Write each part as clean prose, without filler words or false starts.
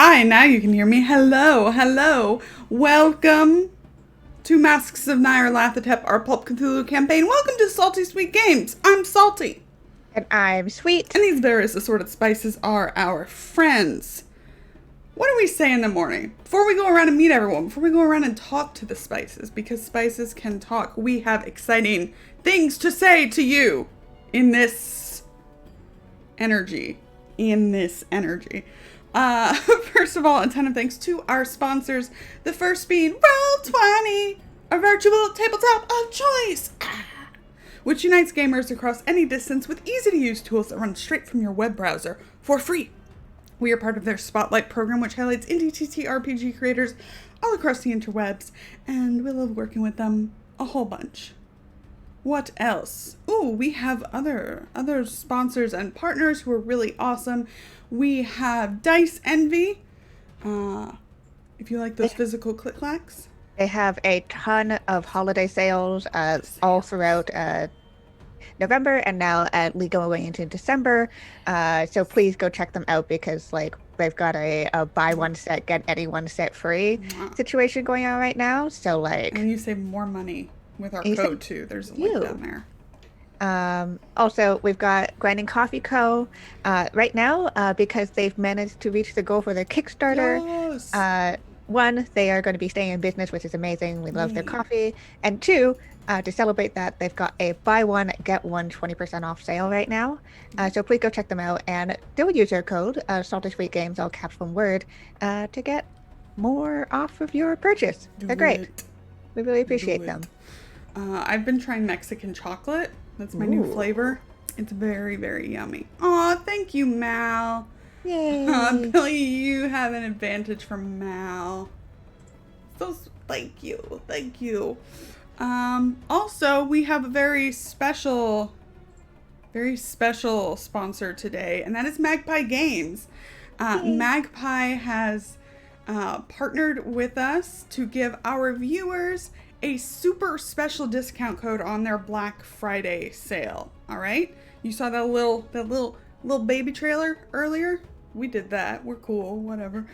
Hi, now you can hear me. Hello, hello. Welcome to Masks of Nyarlathotep, our Pulp Cthulhu campaign. Welcome to Salty Sweet Games. I'm Salty. And I'm And sweet. these various assorted spices are our friends. What do we say in the morning? Before we go around and meet everyone, before we go around and talk to the spices, because spices can talk, we have exciting things to say to you in this energy. In this energy. First of all, a ton of thanks to our sponsors. The first being Roll20, a virtual tabletop of choice, which unites gamers across any distance with easy-to-use tools that run straight from your web browser for free. We are part of their Spotlight program, which highlights indie TTRPG creators all across the interwebs, and we love working with them a whole bunch. What else? Ooh, we have other sponsors and partners who are really awesome. We have Dice Envy. If you like those They, physical click-clacks. they have a ton of holiday sales all throughout November and now going into December. So please go check them out because they've got a buy one set, get any one set free situation going on right now. So And you save more money with our you say code too. There's a link you. down there. Also, we've got Grinding Coffee Co. Right now because they've managed to reach the goal for their Kickstarter. Yes. Uh, One, they are going to be staying in business, which is amazing. We love their Yeah. coffee. And two, to celebrate that, they've got a buy one, get one 20% off sale right now. So please go check them out and do use our code, Salty Sweet Games, all caps one word, to get more off of your purchase. Do They're great. it. We really Do appreciate them. it. I've been trying Mexican chocolate. That's my new Ooh. flavor. It's very, very yummy. Aw, thank you, Mal. Yay. Billy, you have an advantage from Mal. So, thank you. Thank you. Also, we have a very special sponsor today, and that is Magpie Games. Yay. Magpie has partnered with us to give our viewers a super special discount code on their Black Friday sale. All right, you saw that little baby trailer earlier. We did that. We're cool. Whatever.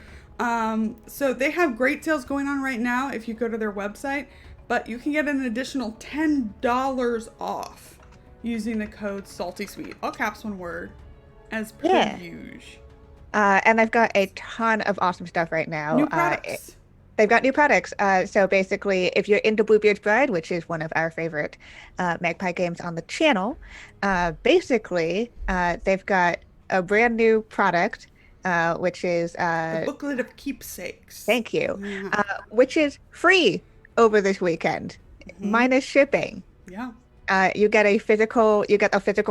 So they have great sales going on right now if you go to their website, but you can get an additional $10 off using the code SaltySweet. All caps, one word, as per Yeah. usual. And they've got a ton of awesome stuff right now. New products. They've got new products. So basically, if you're into Bluebeard's Bride, which is one of our favorite Magpie games on the channel, they've got a brand new product, which is The booklet of keepsakes. thank you, Yeah. which is free over this weekend, Mm-hmm. minus shipping. Yeah. You get a physical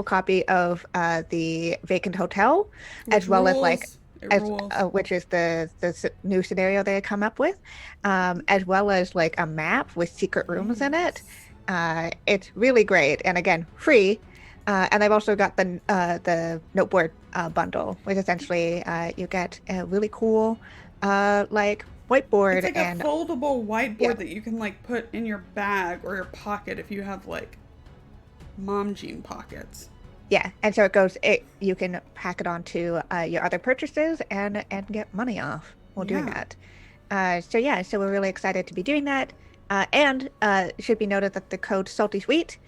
copy of the vacant hotel, Which as well as rules. It as rules. which is the new scenario they had come up with, as well as like a map with secret rooms in it. Yes. It's really great, and again, free. And I've also got the noteboard bundle, which essentially you get a really cool like It's whiteboard like a and foldable yeah. whiteboard that you can like put in your bag or your pocket if you have like mom jean pockets. Yeah, and so you can pack it onto your other purchases and get money off while doing Yeah. that. So we're really excited to be doing that. And it should be noted that the code Salty Sweet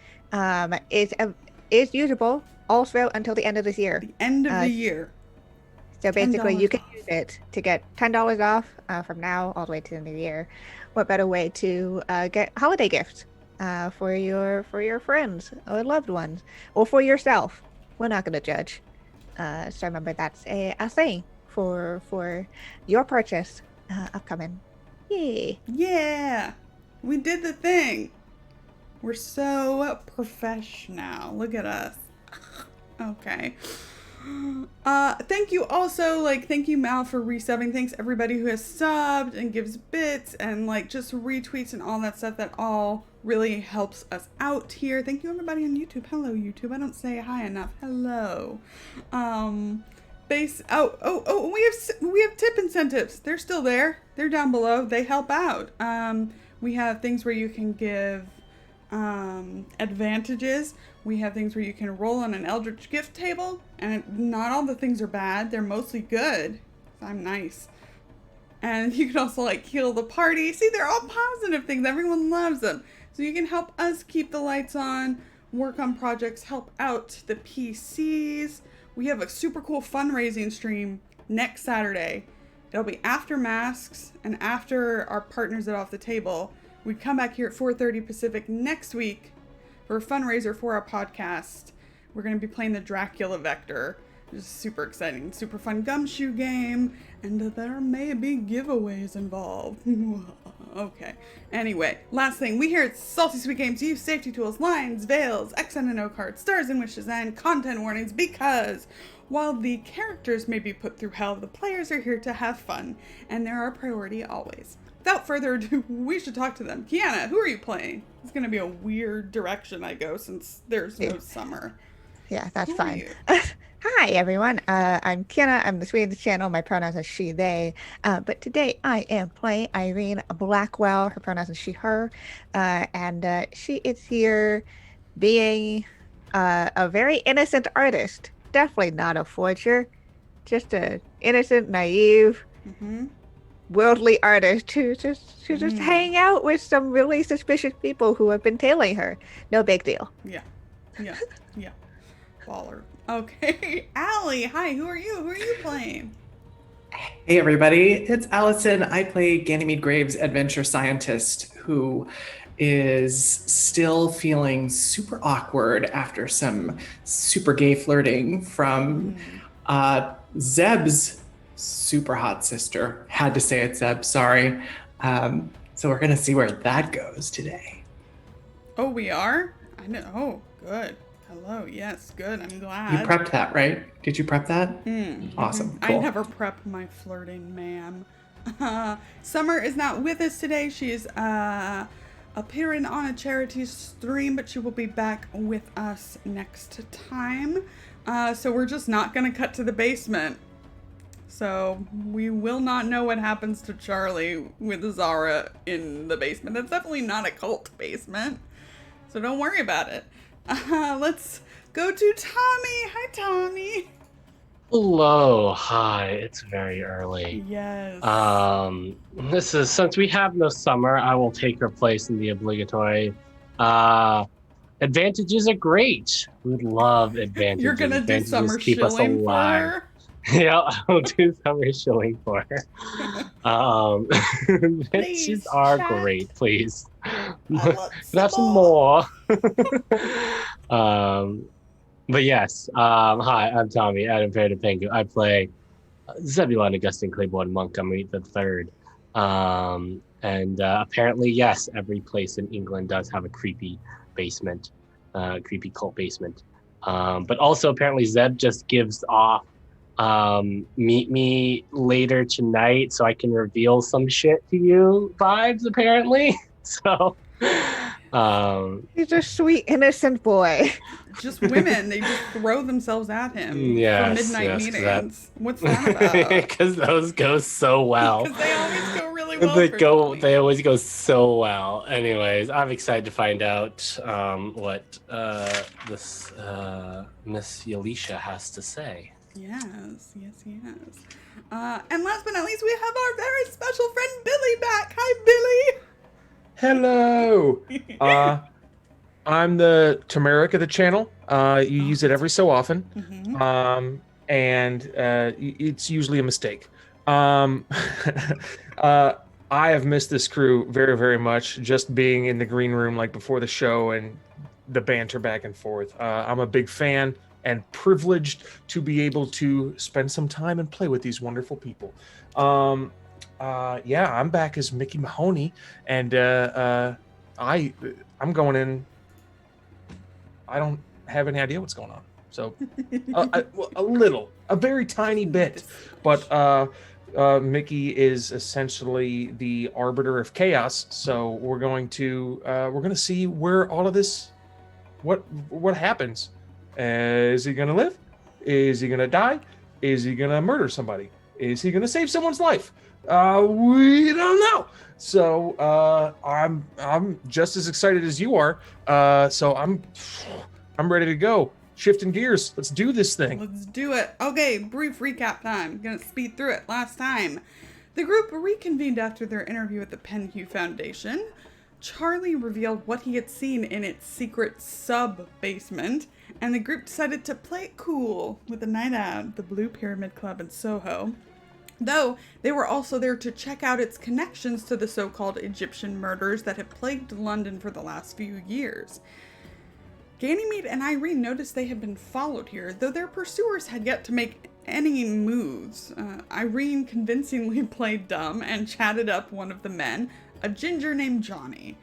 is usable all throughout until the end of this year. The end of Uh, the year. so basically, you $10 can use off. it to get $10 off from now all the way to the end of the year. What better way to get holiday gifts for your friends or loved ones, or for yourself? We're not going to judge. So remember that's a thing for your purchase upcoming. Yay! Yeah. We did the thing. We're so professional. Look at us. Okay. Thank you also, thank you, Mal, for resubbing. Thanks everybody who has subbed and gives bits and just retweets and all that stuff. That all really helps us out here. Thank you everybody on YouTube. Hello YouTube. I don't say hi enough. Hello. We have tip incentives. They're still there. They're down below. They help out. We have things where you can give advantages. We have things where you can roll on an Eldritch gift table, and not all the things are bad. They're mostly good. I'm nice. And you can also like heal the party. See, they're all positive things. Everyone loves them. So you can help us keep the lights on, work on projects, help out the PCs. We have a super cool fundraising stream next Saturday. It'll be after masks and after our partners at Off the Table. We come back here at 4:30 Pacific next week for a fundraiser for our podcast. We're going to be playing the Dracula Vector. It's super exciting, super fun gumshoe game, and there may be giveaways involved. Okay. Anyway, last thing, we here at Salty Sweet Games use safety tools, lines, veils, X and O cards, stars and wishes, and content warnings because while the characters may be put through hell, the players are here to have fun, and they're our priority always. Without further ado, we should talk to them. Kienna, who are you playing? It's going to be a weird direction I go since there's no summer. Yeah, that's fine. Hi, everyone. I'm Kienna. I'm the Sweet of the channel. My pronouns are she, they. But today I am playing Irene Blackwell. Her pronouns are she, her. And she is here being a very innocent artist. Definitely not a forger. Just an innocent, naive, worldly artist who just hang out with some really suspicious people who have been tailing her. No big deal. Yeah. Baller. Okay, Allie, hi, who are you? Who are you playing? Hey everybody, it's Allison. I play Ganymede Graves, adventure scientist, who is still feeling super awkward after some super gay flirting from Zeb's super hot sister. Had to say it, Zeb, sorry. So we're gonna see where that goes today. Oh, we are? I know. Oh, good. Hello. Yes, good. I'm glad. You prepped that, right? Did you prep that? Awesome. Cool. I never prep my flirting, ma'am. Summer is not with us today. She is appearing on a charity stream, but she will be back with us next time. So we're just not going to cut to the basement. So we will not know what happens to Charlie with Zara in the basement. That's definitely not a cult basement. So don't worry about it. Let's go to Tommy. Hi, Tommy. Hello. Hi. It's very early. Yes. This is, since we have no summer, I will take her place in the obligatory. Advantages are great. We love advantages. You're gonna do advantages summer keep us shilling for alive. her? Yeah, I'll do summer shilling for her. Advantages are chat. Great, please. Can have some more. But yes, hi, I'm Tommy, Adam Fair Pengu. I play Zebulon Augustine Claiborne Montgomery III. And apparently, yes, every place in England does have a creepy basement, creepy cult basement. But also, apparently, Zeb just gives off meet me later tonight so I can reveal some shit to you vibes, apparently. So, He's a sweet, innocent boy. Just women, they just throw themselves at him for midnight meetings. What's that about? Because those go so well. Because they always go really well. They always go so well. Anyways, I'm excited to find out what this Miss Yalisha has to say. Yes. And last but not least, we have our very special friend Billy back. Hi, Billy. Hello. I'm the turmeric of the channel. You use it every so often, and it's usually a mistake. I have missed this crew very, very much, just being in the green room like before the show and the banter back and forth. I'm a big fan and privileged to be able to spend some time and play with these wonderful people. Yeah, I'm back as Mickey Mahoney, and I'm going in. I don't have any idea what's going on. So a very tiny bit, but Mickey is essentially the arbiter of chaos. So we're going to see where all of this, what happens. Is he going to live? Is he going to die? Is he going to murder somebody? Is he going to save someone's life? We don't know. So I'm just as excited as you are. So I'm ready to go. Shifting gears. Let's do this thing. Let's do it. Okay, brief recap time. I'm gonna speed through it. Last time, The group reconvened after their interview at the Penhue Foundation. Charlie revealed what he had seen in its secret sub-basement, and the group decided to play it cool with a night out at the Blue Pyramid Club in Soho. Though, they were also there to check out its connections to the so-called Egyptian murders that had plagued London for the last few years. Ganymede and Irene noticed they had been followed here, though their pursuers had yet to make any moves. Irene convincingly played dumb and chatted up one of the men, a ginger named Johnny.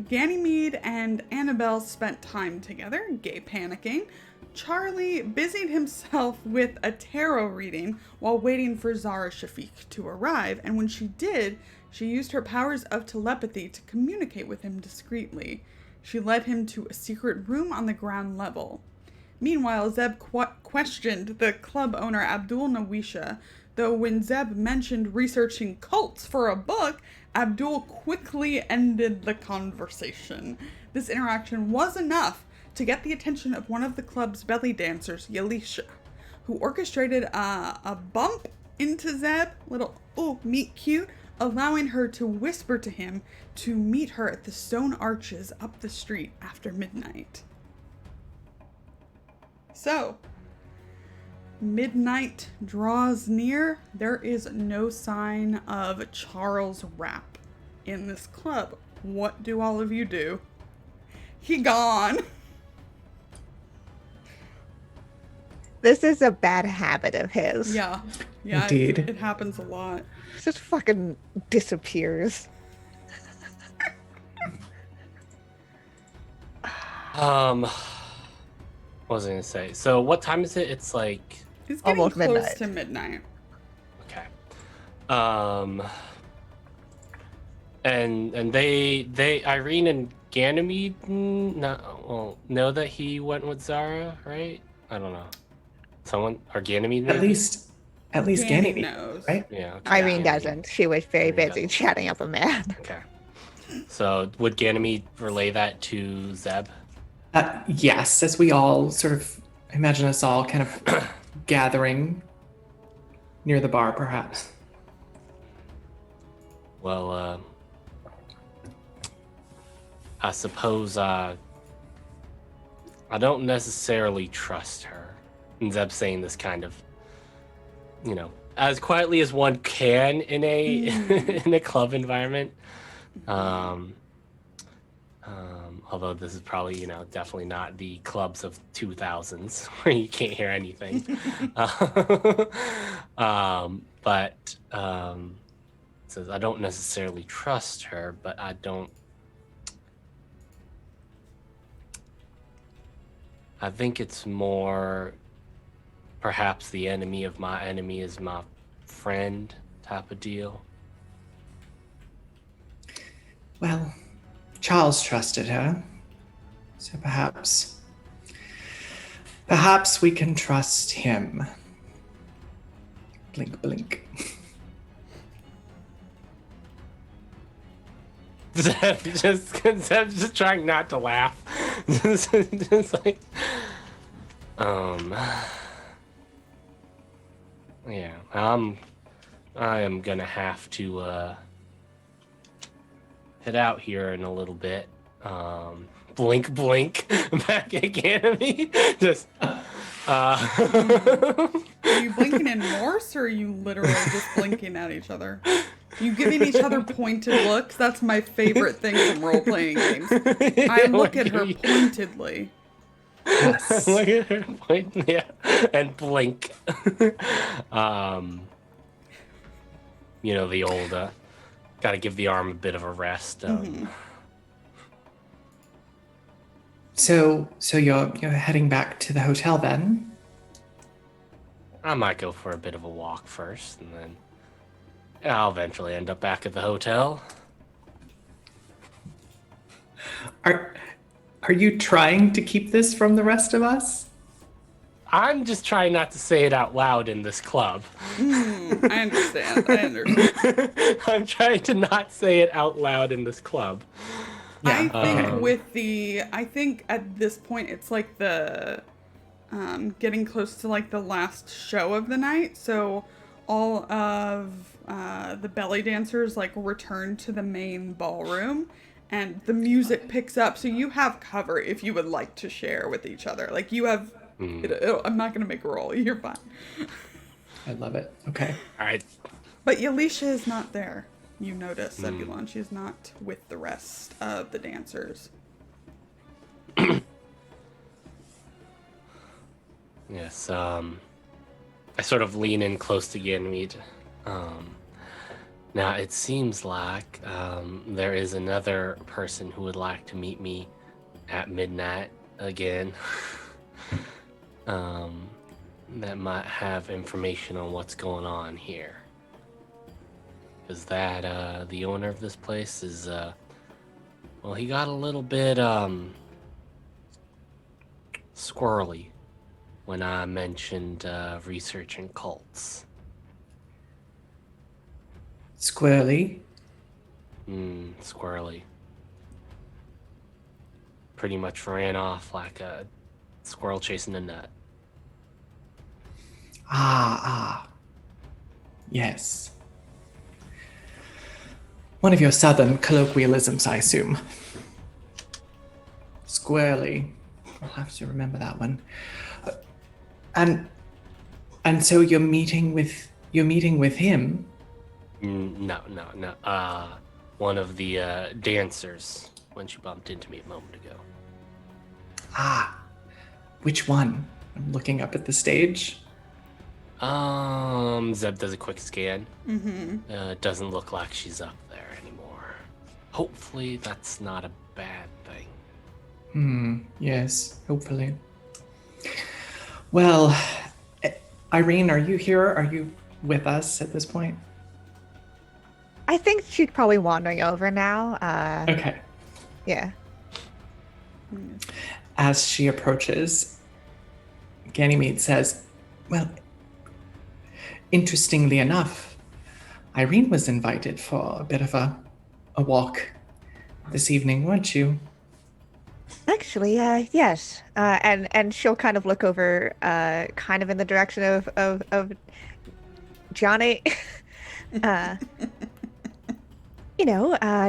Ganymede and Annabelle spent time together, gay panicking. Charlie busied himself with a tarot reading while waiting for Zara Shafiq to arrive, and when she did, she used her powers of telepathy to communicate with him discreetly. She led him to a secret room on the ground level. Meanwhile, Zeb questioned the club owner Abdul Nawisha, though when Zeb mentioned researching cults for a book, Abdul quickly ended the conversation. This interaction was enough to get the attention of one of the club's belly dancers, Yalisha, who orchestrated a bump into Zeb, little, meet cute, allowing her to whisper to him to meet her at the stone arches up the street after midnight. So, midnight draws near. There is no sign of Charles Rapp in this club. What do all of you do? He gone. This is a bad habit of his. Yeah, Indeed. It happens a lot. He just fucking disappears. What was I gonna say? So what time is it? It's like It's getting Almost close midnight. to midnight. okay. And they Irene and Ganymede know that he went with Zara, right? I don't know. Someone or Ganymede At maybe? least Ganymede Ganymede, knows. right? Yeah. Okay. Irene doesn't. She was very Irene busy doesn't. chatting up a man. Okay. So would Ganymede relay that to Zeb? Yes, as we all sort of imagine us all kind of gathering near the bar, perhaps. Well, I suppose I don't necessarily trust her. And Zeb's saying this kind of, as quietly as one can in a in a club environment. Although this is probably, definitely not the clubs of 2000s where you can't hear anything. But says I don't necessarily trust her, but I think it's more perhaps the enemy of my enemy is my friend type of deal. Well, Charles trusted her, so perhaps we can trust him. Blink, blink. Zeb's just trying not to laugh. just like, yeah, I am gonna have to head out here in a little bit. Blink, blink, back at Ganymede. Just. Are you blinking in Morse, or are you literally just blinking at each other? You giving each other pointed looks? That's my favorite thing from role-playing games. I look at her pointedly. Yes. Look at her point, yeah, and blink. The old, got to give the arm a bit of a rest. So you're heading back to the hotel then? I might go for a bit of a walk first, and then I'll eventually end up back at the hotel. Are you trying to keep this from the rest of us? I'm just trying not to say it out loud in this club. I understand. I'm trying to not say it out loud in this club. Yeah. I think at this point it's like the getting close to like the last show of the night, so all of the belly dancers like return to the main ballroom, and the music picks up. So you have cover if you would like to share with each other. Like you have. I'm not gonna make a roll. You're fine. I love it. Okay. All right. But Yalisha is not there. You notice, Zebulon. She is not with the rest of the dancers. Yes. I sort of lean in close to Ganymede. Now it seems like there is another person who would like to meet me at midnight again. That might have information on what's going on here. Is that the owner of this place is well, he got a little bit squirrely when I mentioned researching cults. Squirrely. Squirrely. Pretty much ran off like a squirrel chasing a nut. Yes. One of your southern colloquialisms, I assume. Squarely. I'll have to remember that one. And so you're meeting with him? No. One of the dancers when she bumped into me a moment ago. Which one? I'm looking up at the stage. Zeb does a quick scan. It doesn't look like she's up there anymore. Hopefully that's not a bad thing. Yes, hopefully. Well, Irene, are you here? Are you with us at this point? I think she's probably wandering over now. Okay. Yeah. As she approaches, Ganymede says, well, interestingly enough, Irene was invited for a bit of a walk this evening, weren't you? Actually, yes. And she'll kind of look over, kind of in the direction of Johnny.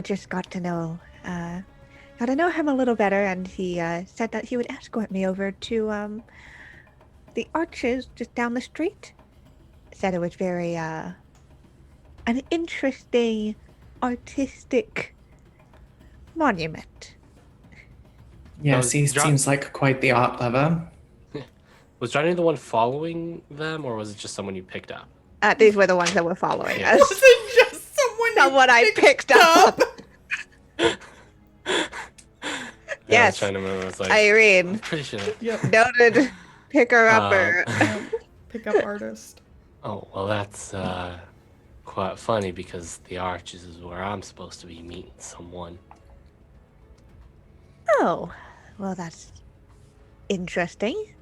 Just got to know him a little better, and he said that he would escort me over to the arches just down the street. Said it was very an interesting artistic monument. Yes, he seems like quite the art lover. Was Johnny the one following them, or was it just someone you picked up? These were the ones that were following us. Was it just someone I picked up? Yeah, I Yes, was trying to remember. I was like, Irene. I'm pretty sure. Yep. Noted picker-upper. Pickup artist. Oh, well, that's quite funny because the arches is where I'm supposed to be meeting someone. Oh, well, that's interesting.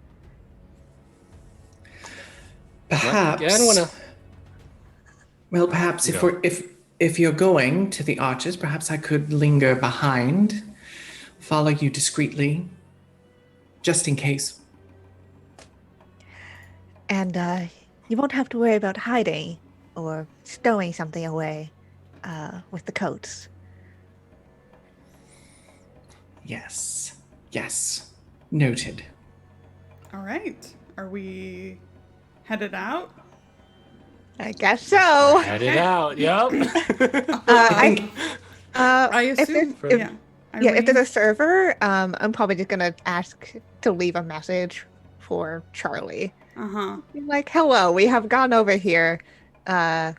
Perhaps. Yeah, I don't wanna. Well, perhaps Go. if you're going to the arches, perhaps I could linger behind, follow you discreetly, just in case. And you won't have to worry about hiding or stowing something away with the coats. Yes. Noted. All right. Are we headed out? I guess so. Headed out. Yep. I assume. If Irene? there's a server, I'm probably just gonna ask to leave a message for Charlie. Like, hello, we have gone over here, but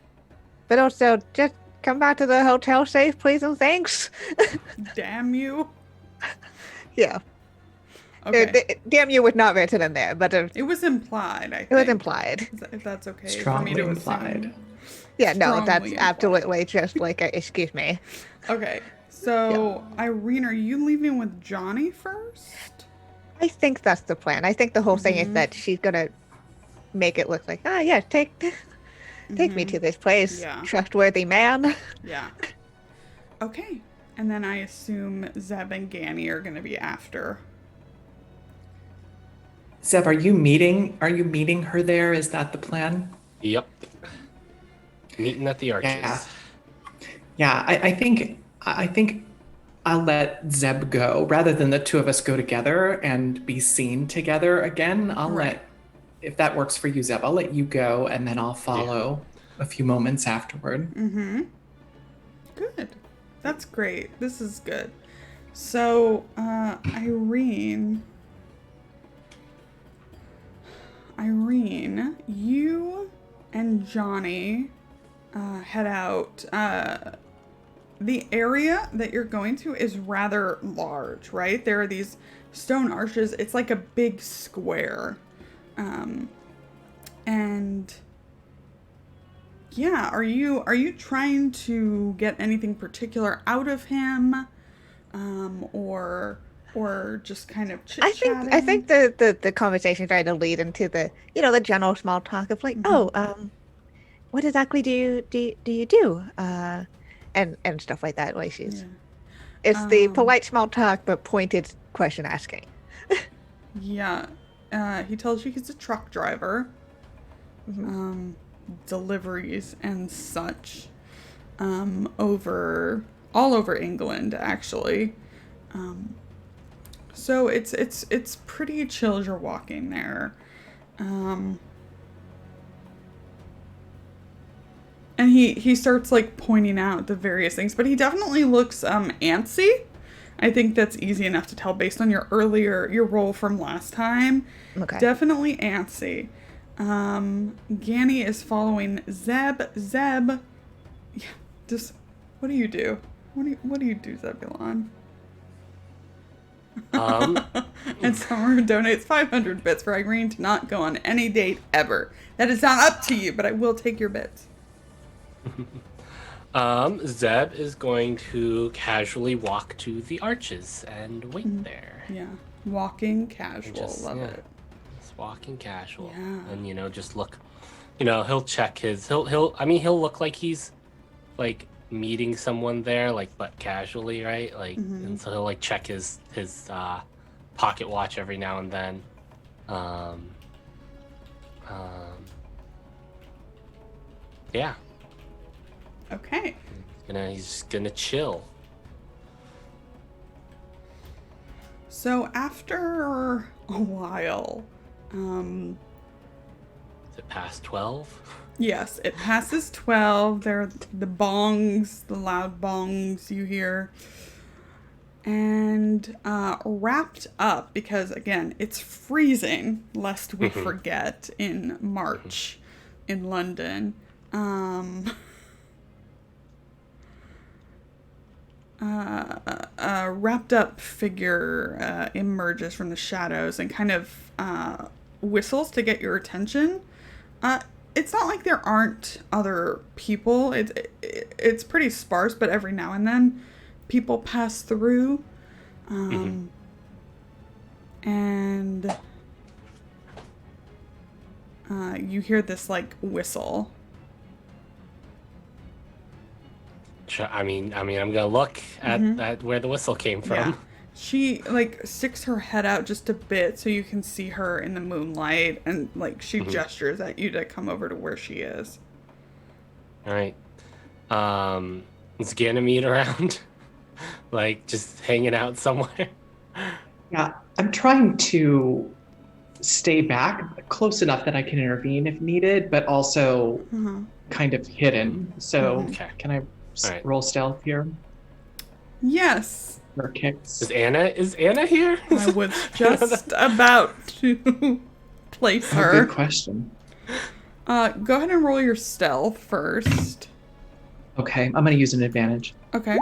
also just come back to the hotel safe, please and thanks. Damn you. Yeah. Okay. Damn you was not written in there, but It was implied, I think. it was implied. If that's okay Strongly for me to implied. assume. Yeah, no, that's Strongly implied. absolutely just like a excuse me. Okay. So, Irene, are you leaving with Johnny first? I think that's the plan. I think the whole thing is that she's gonna make it look like, take me to this place, Yeah. trustworthy man. Yeah. Okay. And then I assume Zeb and Ganny are going to be after. Zeb, are you meeting her there? Is that the plan? Yep. Meeting at the arches. Yeah. I think I'll let Zeb go rather than the two of us go together and be seen together again. If that works for you, Zeb, I'll let you go and then I'll follow a few moments afterward. Mm-hmm. Good. That's great. This is good. So, Irene, you and Johnny head out. The area that you're going to is rather large, right? There are these stone arches. It's like a big square. And yeah, are you trying to get anything particular out of him? Or just kind of chit-chatting? I think the conversation tried to lead into the the general small talk of like, what exactly do you do? And stuff like that. Like it's the polite small talk but pointed question asking. Yeah. He tells you he's a truck driver. Deliveries and such. All over England, actually. So it's pretty chill as you're walking there. And he starts like pointing out the various things, but he definitely looks antsy. I think that's easy enough to tell based on your role from last time. Okay. Definitely antsy. Ganny is following Zeb. Zeb, yeah, just what do you do? What do you do, Zebulon? And Summer donates 500 bits for Irene to not go on any date ever. That is not up to you, but I will take your bits. Zeb is going to casually walk to the arches and wait there. Yeah, walking casual. Love it. Just walking casual. Yeah. And just look. He'll check his. He'll look like he's like meeting someone there, like but casually, right? Like, and so he'll like check his pocket watch every now and then. Yeah. Okay. He's gonna chill. So after a while, Is it past 12? yes, it passes 12. There are the bongs, the loud bongs you hear. And wrapped up, because again, it's freezing, lest we forget, in March in London. A wrapped up figure emerges from the shadows and kind of whistles to get your attention. It's not like there aren't other people. It's pretty sparse, but every now and then people pass through. And you hear this like whistle. I'm gonna look at where the whistle came from. Yeah. She like sticks her head out just a bit so you can see her in the moonlight, and like she gestures at you to come over to where she is. All right. Is Ganymede around? Like just hanging out somewhere? Yeah, I'm trying to stay back close enough that I can intervene if needed, but also kind of hidden. So can I roll stealth here? Yes. Or kicks? Is Anna here? I was just about to place her. Good question. Go ahead and roll your stealth first. Okay, I'm going to use an advantage. Okay.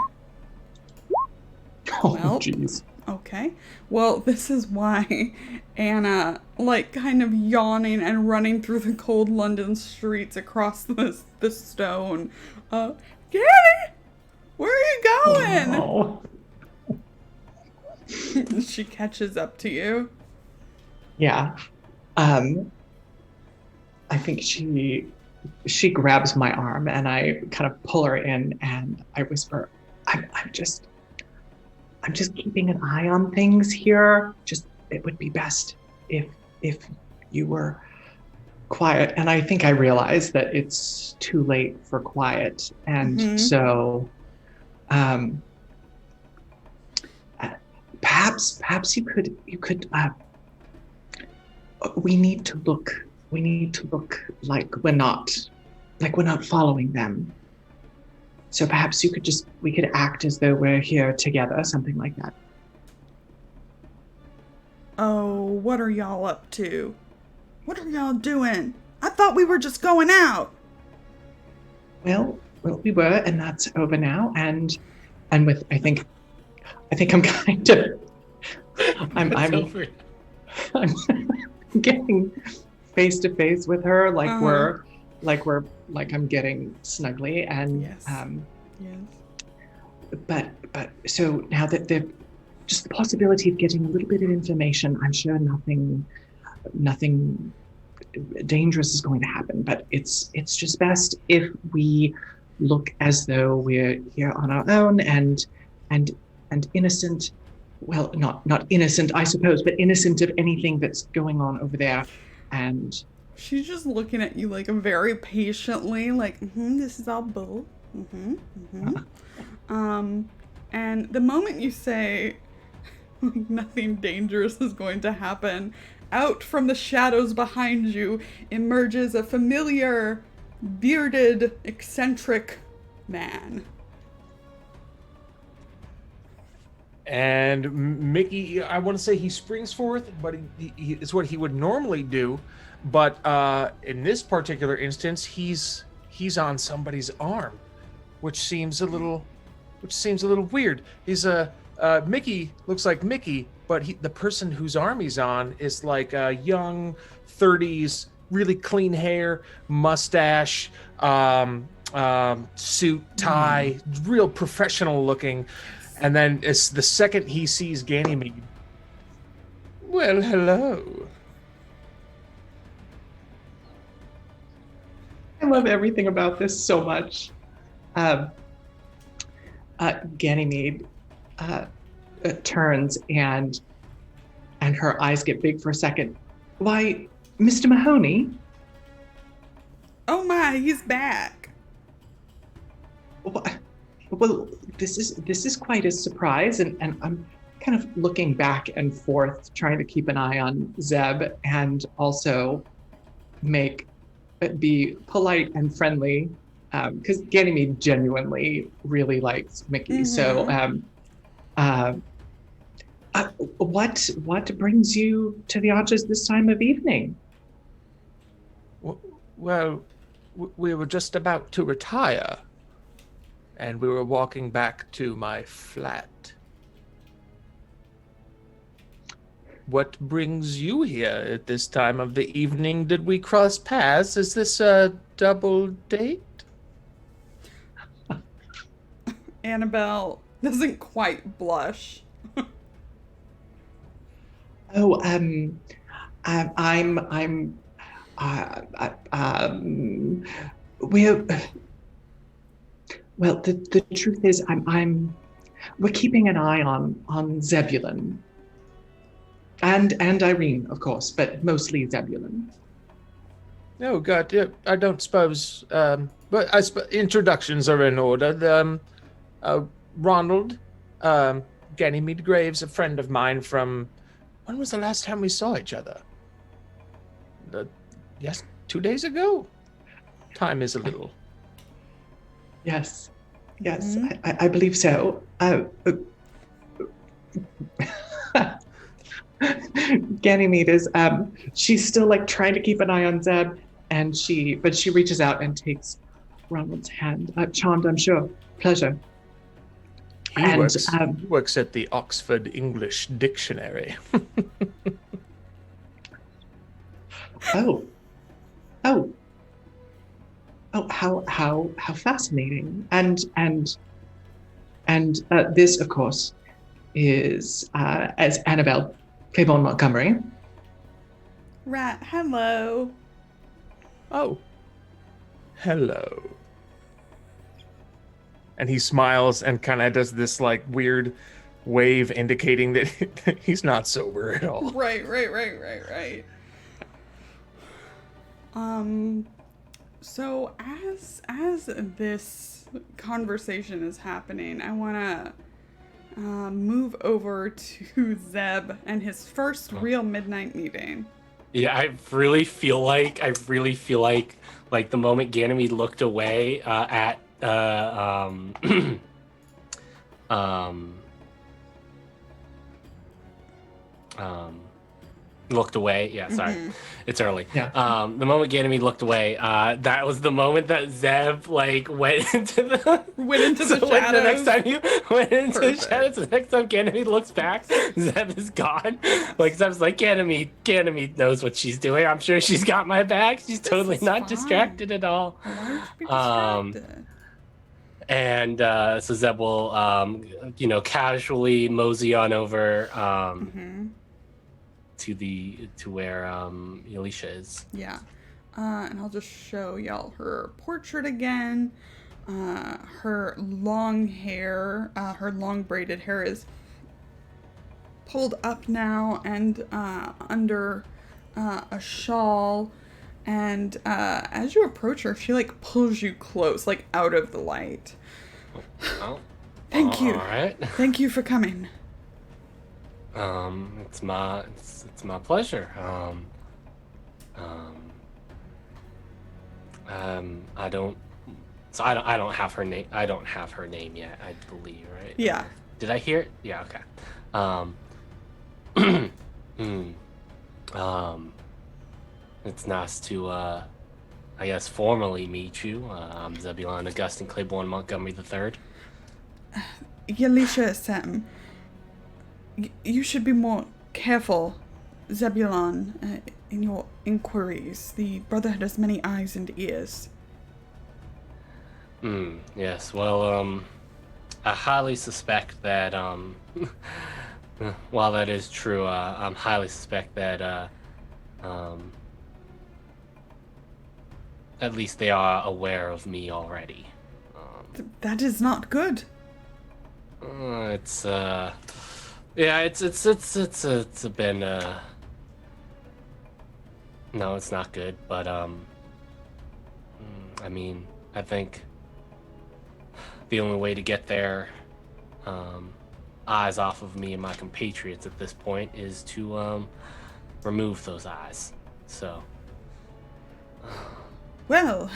Oh, jeez. Okay. Well, this is why Anna, like, kind of yawning and running through the cold London streets across the stone. Gary! Where are you going? Oh. She catches up to you. Yeah. I think she grabs my arm and I kind of pull her in and I whisper, I'm just keeping an eye on things here. Just, it would be best if you were quiet, and I think I realize that it's too late for quiet, and so perhaps you could we need to look like we're not following them. So perhaps we could act as though we're here together, something like that. Oh, what are y'all up to? What are y'all doing? I thought we were just going out. Well, we were, and that's over now. And with I think I'm kind of I'm getting face to face with her, like I'm getting snuggly, and yes. But so now that the just the possibility of getting a little bit of information, I'm sure nothing dangerous is going to happen, but it's just best if we look as though we're here on our own and innocent. Well, not innocent, I suppose, but innocent of anything that's going on over there. And she's just looking at you like very patiently, like, this is all bull. And the moment you say nothing dangerous is going to happen, out from the shadows behind you emerges a familiar, bearded, eccentric man. And Mickey, I want to say he springs forth, but it's what he would normally do. But in this particular instance, he's on somebody's arm, which seems a little weird. Mickey looks like Mickey, but the person whose arm he's on is like a young 30s, really clean hair, mustache, suit, tie, real professional looking. And then it's the second he sees Ganymede. Well, hello. I love everything about this so much. Ganymede turns and her eyes get big for a second. Why, Mr. Mahoney? Oh my, he's back. Well, this is quite a surprise, and I'm kind of looking back and forth, trying to keep an eye on Zeb and also be polite and friendly, because Ganymede genuinely really likes Mickey. So, what brings you to the Archers this time of evening? Well, we were just about to retire, and we were walking back to my flat. What brings you here at this time of the evening? Did we cross paths? Is this a double date? Annabelle doesn't quite blush. Oh, well, the truth is, we're keeping an eye on Zebulon. And Irene, of course, but mostly Zebulon. Oh, God, yeah, I don't suppose, but I suppose introductions are in order. Ronald, Ganymede Graves, a friend of mine from, when was the last time we saw each other? Yes, 2 days ago? Time is a little. Yes, I believe so. Ganymede is she's still like trying to keep an eye on Zeb, but she reaches out and takes Ronald's hand. Charmed, I'm sure. Pleasure. He works at the Oxford English Dictionary. Oh, how fascinating. And this, of course, is as Annabelle Claiborne Montgomery. Right, hello. Oh, hello. And he smiles and kind of does this like weird wave indicating that he's not sober at all. Right. So as this conversation is happening, I want to move over to Zeb and his first real midnight meeting. Yeah, I really feel like like the moment Ganymede looked away at looked away. Yeah, sorry. It's early. Yeah. The moment Ganymede looked away, that was the moment that Zeb like went into the shadows. The next time you went into Perfect. the shadows, the next time Ganymede looks back, Zeb is gone. Like Zeb's like, Ganymede knows what she's doing. I'm sure she's got my back. She's totally is not fine. distracted at all. Why would you be distracted? And so Zeb will, casually mosey on over to where Alicia is. Yeah. And I'll just show y'all her portrait again. Her long hair, her long braided hair is pulled up now and under a shawl. And as you approach her, she like pulls you close, like out of the light. Oh, Thank you. All right. Thank you for coming. It's my pleasure. I don't have her name. I don't have her name yet, I believe, right? Yeah. Did I hear it? Yeah. Okay. It's nice to, I guess, formally meet you. I'm Zebulon Augustine Claiborne Montgomery III. Alicia, Sam, you should be more careful, Zebulon, in your inquiries. The Brotherhood has many eyes and ears. Yes, well, I highly suspect that, while that is true, I highly suspect that, at least they are aware of me already. That is not good. It's been, no, it's not good, but, I mean, I think the only way to get their, eyes off of me and my compatriots at this point is to, remove those eyes, so. Well,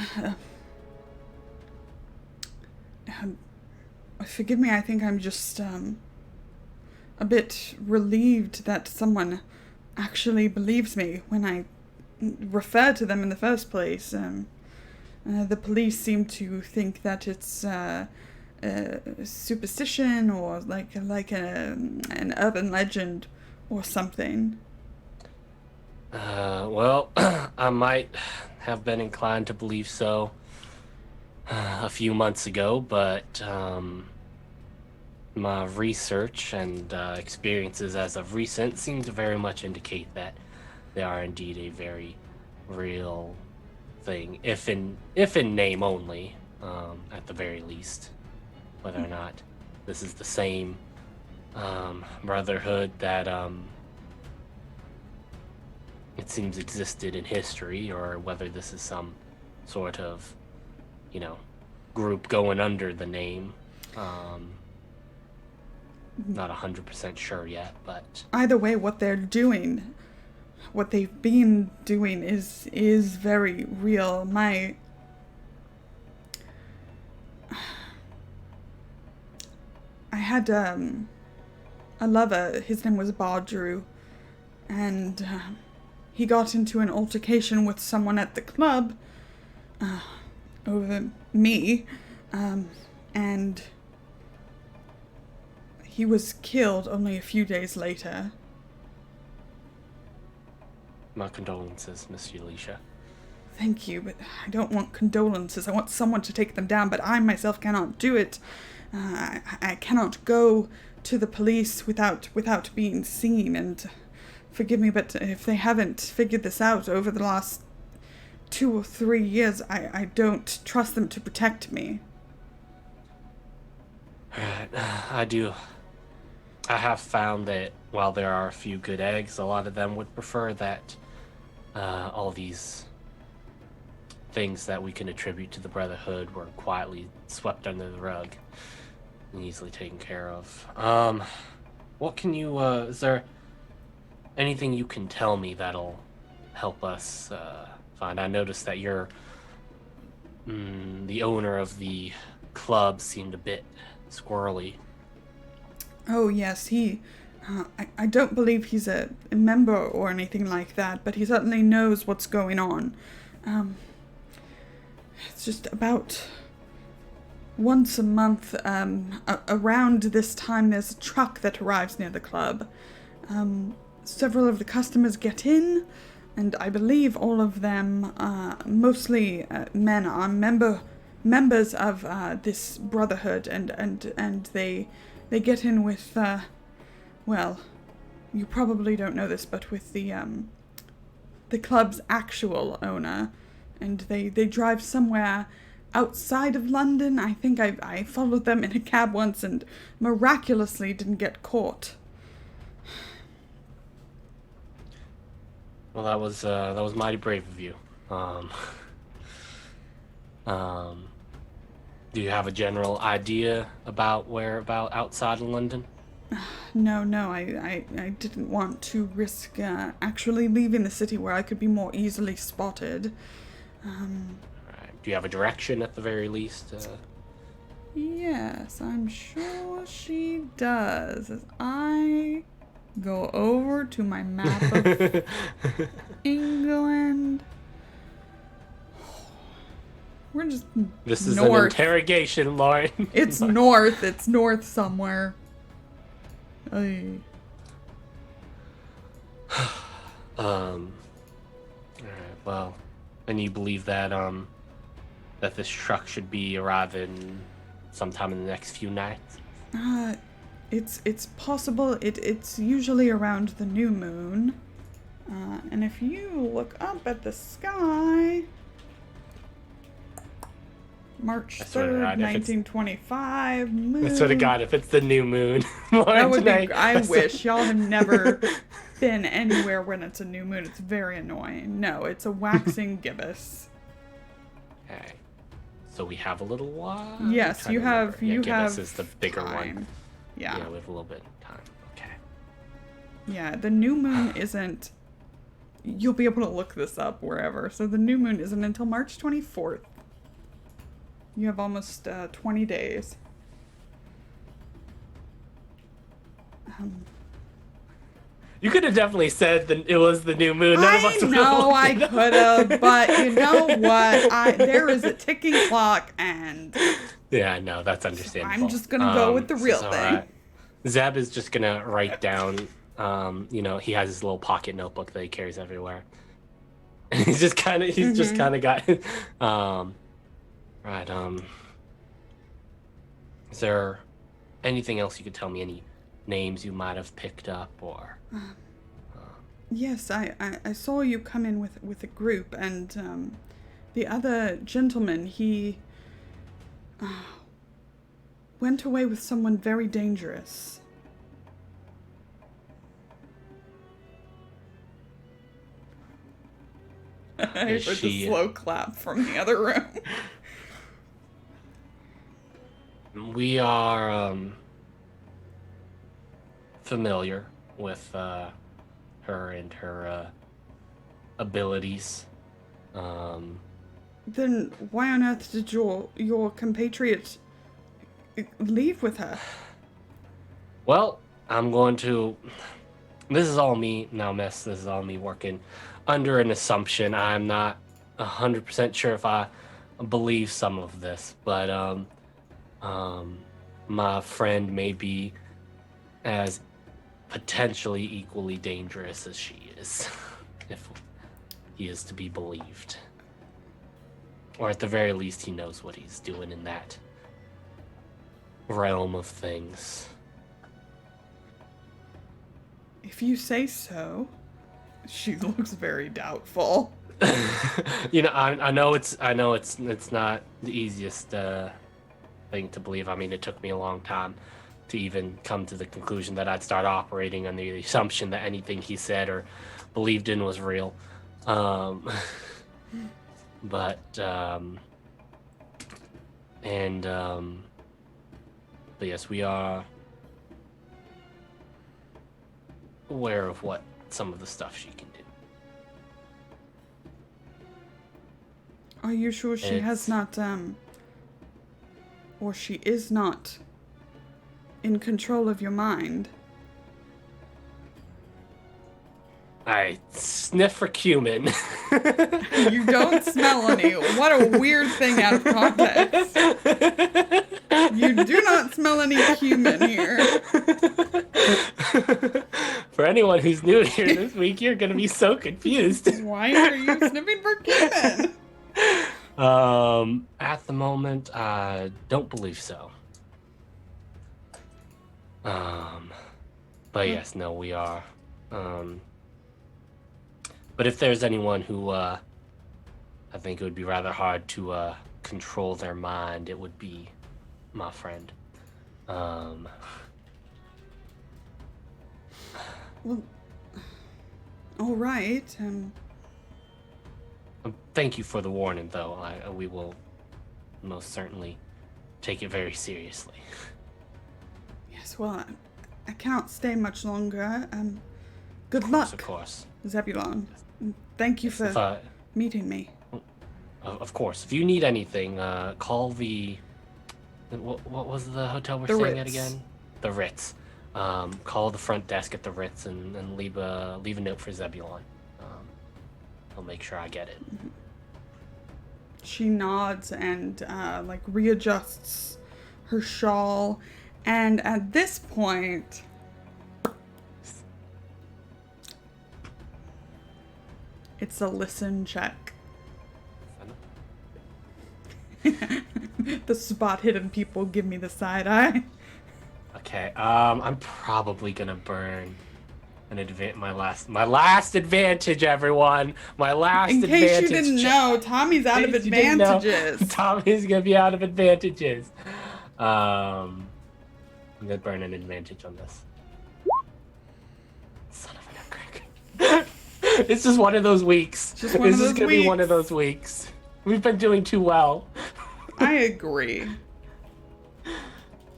forgive me, I think I'm just a bit relieved that someone actually believes me when I refer to them in the first place. The police seem to think that it's superstition or like an urban legend or something. Well, I might have been inclined to believe so a few months ago, but my research and experiences as of recent seem to very much indicate that they are indeed a very real thing, if in name only, at the very least. Whether or not this is the same brotherhood that it seems existed in history, or whether this is some sort of, group going under the name. Not 100% sure yet, but Either way, what they've been doing is very real. I had a lover, his name was Bardrew, and he got into an altercation with someone at the club over me, and he was killed only a few days later. my condolences, Miss Alicia. Thank you, but I don't want condolences. I want someone to take them down, but I myself cannot do it. I cannot go to the police without being seen, and forgive me, but if they haven't figured this out over the last 2 or 3 years, I don't trust them to protect me. I have found that while there are a few good eggs, a lot of them would prefer that all these things that we can attribute to the Brotherhood were quietly swept under the rug and easily taken care of. What can you, is there anything you can tell me that'll help us find? I noticed that you're the owner of the club seemed a bit squirrely. Oh, yes, I don't believe he's a member or anything like that, but he certainly knows what's going on. It's just about once a month, around this time, there's a truck that arrives near the club. Several of the customers get in, and I believe all of them, mostly men, are members of this brotherhood, and they get in with, well, you probably don't know this, but with the club's actual owner, and they drive somewhere outside of London. I think I followed them in a cab once and miraculously didn't get caught. Well, that was mighty brave of you. Do you have a general idea about whereabout outside of London? No, I didn't want to risk actually leaving the city where I could be more easily spotted. Alright. Do you have a direction at the very least? Yes, I'm sure she does. As I go over to my map of England. We're just This is north. an interrogation, Lauren. It's north. It's north somewhere. Ay. Alright, well, and you believe that that this truck should be arriving sometime in the next few nights? It's possible. It's usually around the new moon. And if you look up at the sky, March 3rd, 1925, moon. I swear to God, if it's the new moon, Lauren, That would tonight, be. I wish y'all have never been anywhere when it's a new moon. It's very annoying. No, it's a waxing gibbous. Okay. So we have a little while? Yes, you have. Yeah, You Gibbous have. is the bigger time. one. Yeah. Yeah, we have a little bit of time. Okay. Yeah, the new moon isn't. You'll be able to look this up wherever. So the new moon isn't until March 24th. You have almost 20 days. You could have definitely said that it was the new moon. None of us I would know I have could have, but you know what? There is a ticking clock, and Yeah, I know. That's understandable. I'm just gonna go with the real it's all thing. right. Zeb is just gonna write down. He has his little pocket notebook that he carries everywhere. And he's just kind of got. Right. Is there anything else you could tell me? Any names you might have picked up, or? Yes, I saw you come in with a group, and the other gentleman, he went away with someone very dangerous. I heard Is the she- slow clap from the other room. We are familiar with her and her abilities. Then why on earth did your compatriot leave with her? Well, I'm going to. This is all me now, Miss. This is all me working under an assumption. I'm not 100% sure if I believe some of this, but my friend may be as potentially equally dangerous as she is, if he is to be believed. Or at the very least, he knows what he's doing in that realm of things. If you say so. She looks very doubtful. I know it's not the easiest thing to believe. I mean, it took me a long time to even come to the conclusion that I'd start operating under the assumption that anything he said or believed in was real. But yes, we are aware of what some of the stuff she can do. Are you sure she has not, or she is not in control of your mind? I sniff for cumin. You don't smell any. What a weird thing out of context. You do not smell any cumin here. For anyone who's new here this week, you're gonna be so confused. Why are you sniffing for cumin? At the moment, I don't believe so. But yes, no, we are. But if there's anyone who, I think it would be rather hard to, control their mind, it would be my friend. Well, all right. Thank you for the warning, though. We will most certainly take it very seriously. Yes, well, I cannot stay much longer. Good luck, Of course. Zebulon. Thank you for meeting me. Of course. If you need anything, call the... What was the hotel we're The staying at Ritz. again? The Ritz. Call the front desk at the Ritz and leave a note for Zebulon. I'll make sure I get it. She nods and like readjusts her shawl, and at this point, it's a listen check. The spot hidden people give me the side eye. Okay. I'm probably gonna burn my last advantage, everyone. My last In advantage. case you didn't know, Tommy's out of In case you didn't know, advantages. Tommy's gonna be out of advantages. I'm gonna burn an advantage on this. Son of a nutcracker. This is one of those weeks. Just one of This is those gonna be one weeks. of those weeks. We've been doing too well. I agree.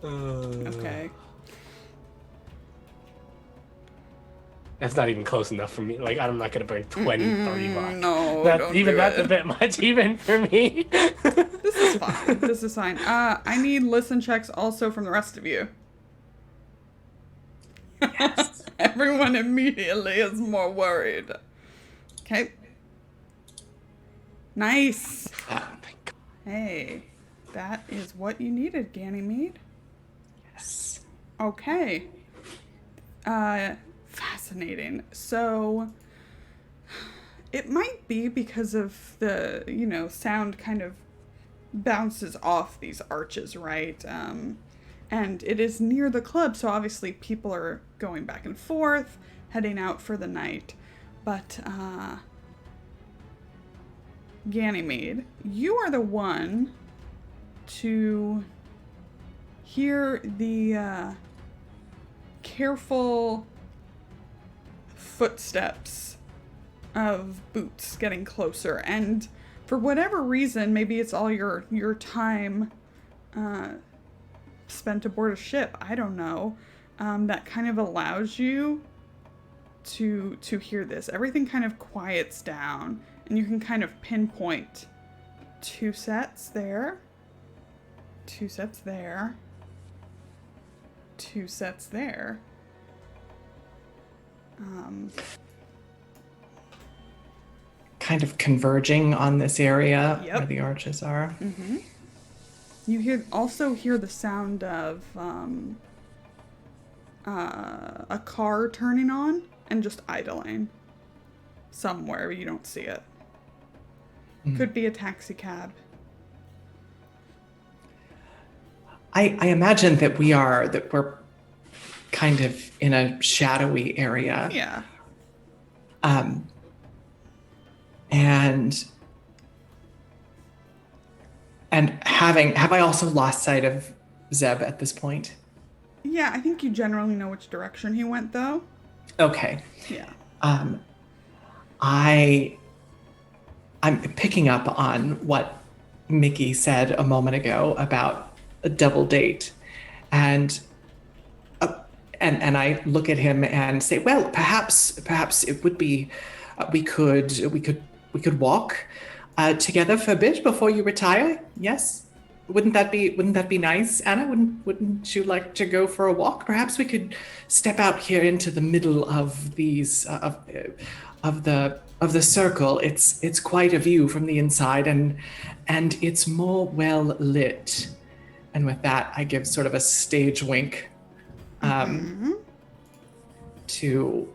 Okay. That's not even close enough for me. Like, I'm not gonna burn 23 bucks. No, That's don't even do that's it. a bit much even for me. This is fine. This is fine. I need listen checks also from the rest of you. Yes. Everyone immediately is more worried. Okay. Nice. Oh, thank God. Hey, that is what you needed, Ganymede. Yes. Okay. Fascinating. So, it might be because of the, sound kind of bounces off these arches, right? And it is near the club, so obviously people are going back and forth, heading out for the night. But, Ganymede, you are the one to hear the, careful footsteps of boots getting closer, and for whatever reason, maybe it's all your time spent aboard a ship, I don't know, that kind of allows you to hear this. Everything kind of quiets down, and you can kind of pinpoint 2 sets there, 2 sets there, 2 sets there. Kind of converging on this area Yep. where the arches are. You also hear the sound of a car turning on and just idling somewhere. You don't see it. Could be a taxi cab. I imagine that we're kind of in a shadowy area. Yeah. And have I also lost sight of Zeb at this point? Yeah, I think you generally know which direction he went, though. Okay. Yeah. I I'm picking up on what Mickey said a moment ago about a double date, and and I look at him and say, well, perhaps it would be, we could walk together for a bit before you retire. Yes, wouldn't that be nice, Anna? Wouldn't you like to go for a walk? Perhaps we could step out here into the middle of these of the circle. It's quite a view from the inside, and it's more well lit. And with that, I give sort of a stage wink to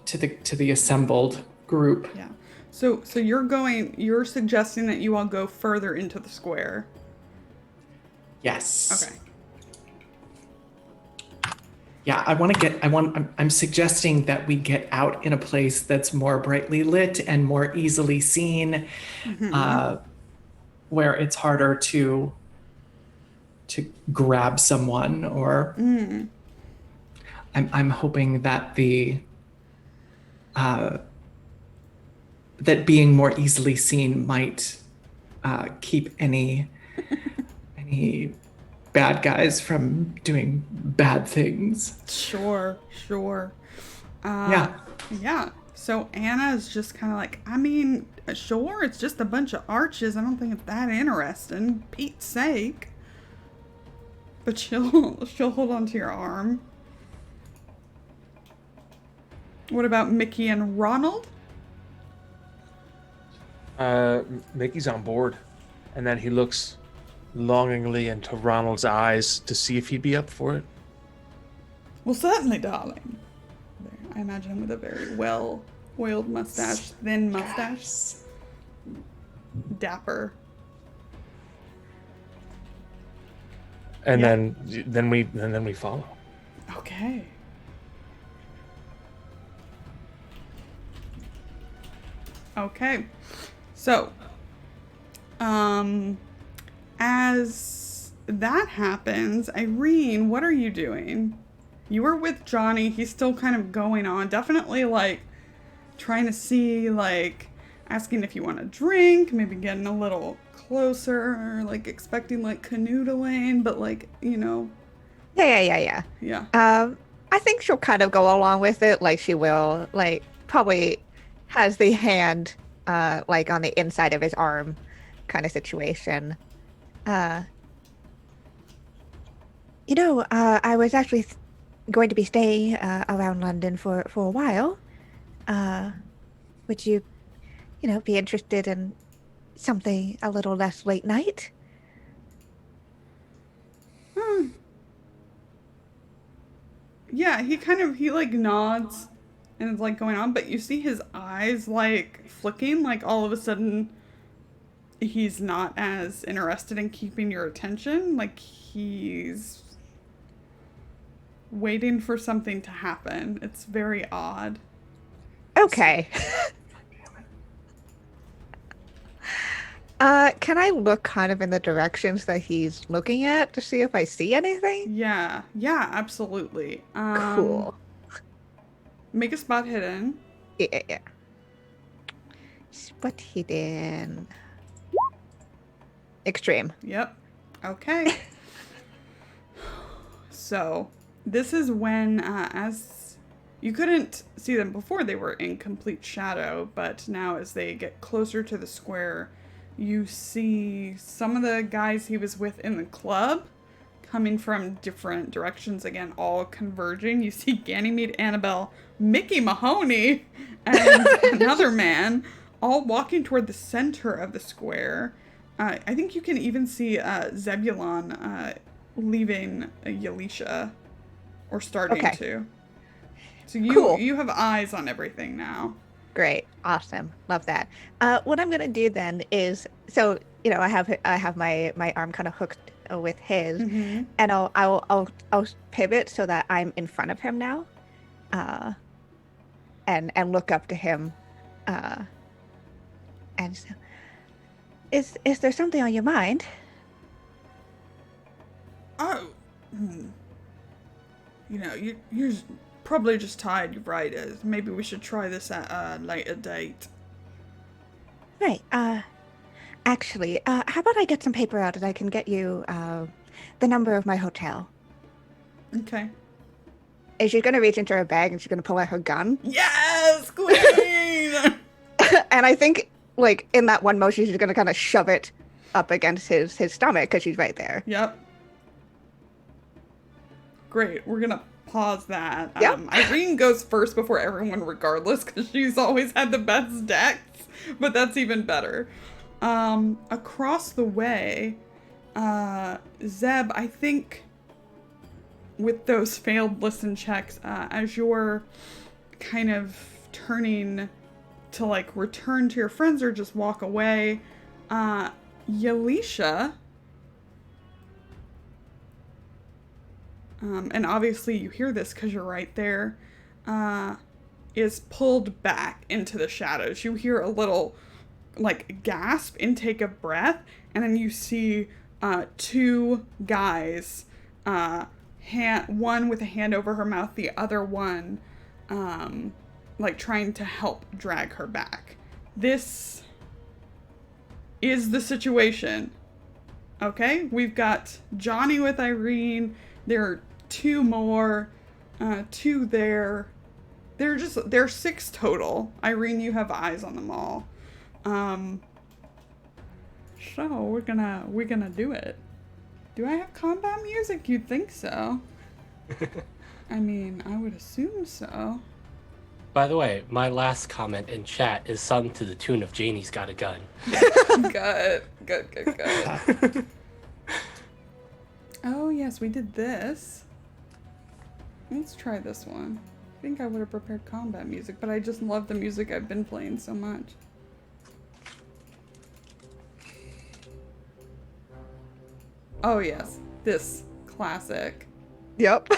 the assembled group. Yeah. So you're suggesting that you all go further into the square. Yes. Okay. Yeah, I'm suggesting that we get out in a place that's more brightly lit and more easily seen, where it's harder to grab someone, or I'm hoping that that being more easily seen might keep any bad guys from doing bad things. Sure. Yeah. Yeah. So Anna is just kind of like, I mean, sure, it's just a bunch of arches. I don't think it's that interesting. Pete's sake. But she'll hold on to your arm. What about Mickey and Ronald? Mickey's on board, and then he looks longingly into Ronald's eyes to see if he'd be up for it. Well, certainly, darling. I imagine him with a very well-oiled mustache, thin mustache. Dapper. And Yeah. then we follow. Okay. Okay. So, as that happens, Irene, what are you doing? You were with Johnny. He's still kind of going on. Definitely, like, trying to see, like, asking if you want a drink, maybe getting a little closer, or, like, expecting, like, canoodling, but, like, you know. Yeah. Yeah. I think she'll kind of go along with it. Like, she will, like, probably has the hand, like, on the inside of his arm kind of situation. I was actually going to be staying around London for a while. Would you be interested in something a little less late night? Yeah, he like nods and is like going on, but you see his eyes like flicking, like all of a sudden he's not as interested in keeping your attention. Like he's waiting for something to happen. It's very odd. Okay. Can I look kind of in the directions that he's looking at to see if I see anything? Yeah, absolutely. Cool. Make a spot hidden. Yeah. Spot hidden. Extreme. Yep. Okay. So, this is when, as you couldn't see them before, they were in complete shadow, but now as they get closer to the square, you see some of the guys he was with in the club coming from different directions, again, all converging. You see Ganymede, Annabelle, Mickey Mahoney, and another man all walking toward the center of the square. I think you can even see Zebulon leaving Yalisha, or starting to. So you have eyes on everything now. Great, awesome, love that. What I'm gonna do then is, so I have my arm kind of hooked with his, and I'll pivot so that I'm in front of him now, and look up to him, and so, is there something on your mind? Oh, you're probably just tired. You're right. Maybe we should try this at a later date. Right. Actually, how about I get some paper out and I can get you the number of my hotel? Okay. And she's gonna reach into her bag and she's gonna pull out her gun. Yes, queen. And I think, like, in that one motion, she's gonna kind of shove it up against his stomach because she's right there. Yep. Great. We're gonna pause that. Yep. Irene goes first before everyone, regardless, because she's always had the best decks. But that's even better. Across the way, Zeb, I think with those failed listen checks, as you're kind of turning to like return to your friends or just walk away, Yalisha, and obviously you hear this because you're right there, is pulled back into the shadows. You hear a little like gasp, intake of breath, and then you see two guys, one with a hand over her mouth, the other one like trying to help drag her back. This is the situation. Okay, we've got Johnny with Irene. There are two more, two there. There's 6 total. Irene, you have eyes on them all. So we're gonna do it. Do I have combat music? You'd think so. I mean, I would assume so. By the way, my last comment in chat is sung to the tune of Janie's Got a Gun. Good. Oh yes, we did this. Let's try this one. I think I would have prepared combat music, but I just love the music I've been playing so much. Oh yes, this classic. Yep.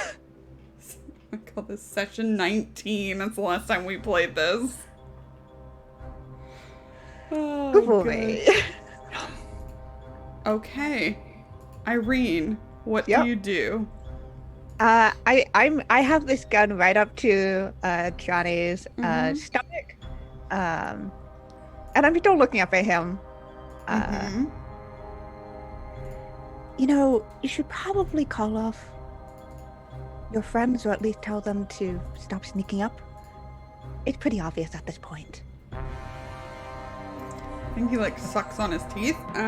I call this session 19. That's the last time we played this. Oh, Good boy. Okay. Irene, what do you do? I have this gun right up to Johnny's stomach, and I'm still looking up at him. You know, you should probably call off your friends, or at least tell them to stop sneaking up. It's pretty obvious at this point. I think he like sucks on his teeth. Do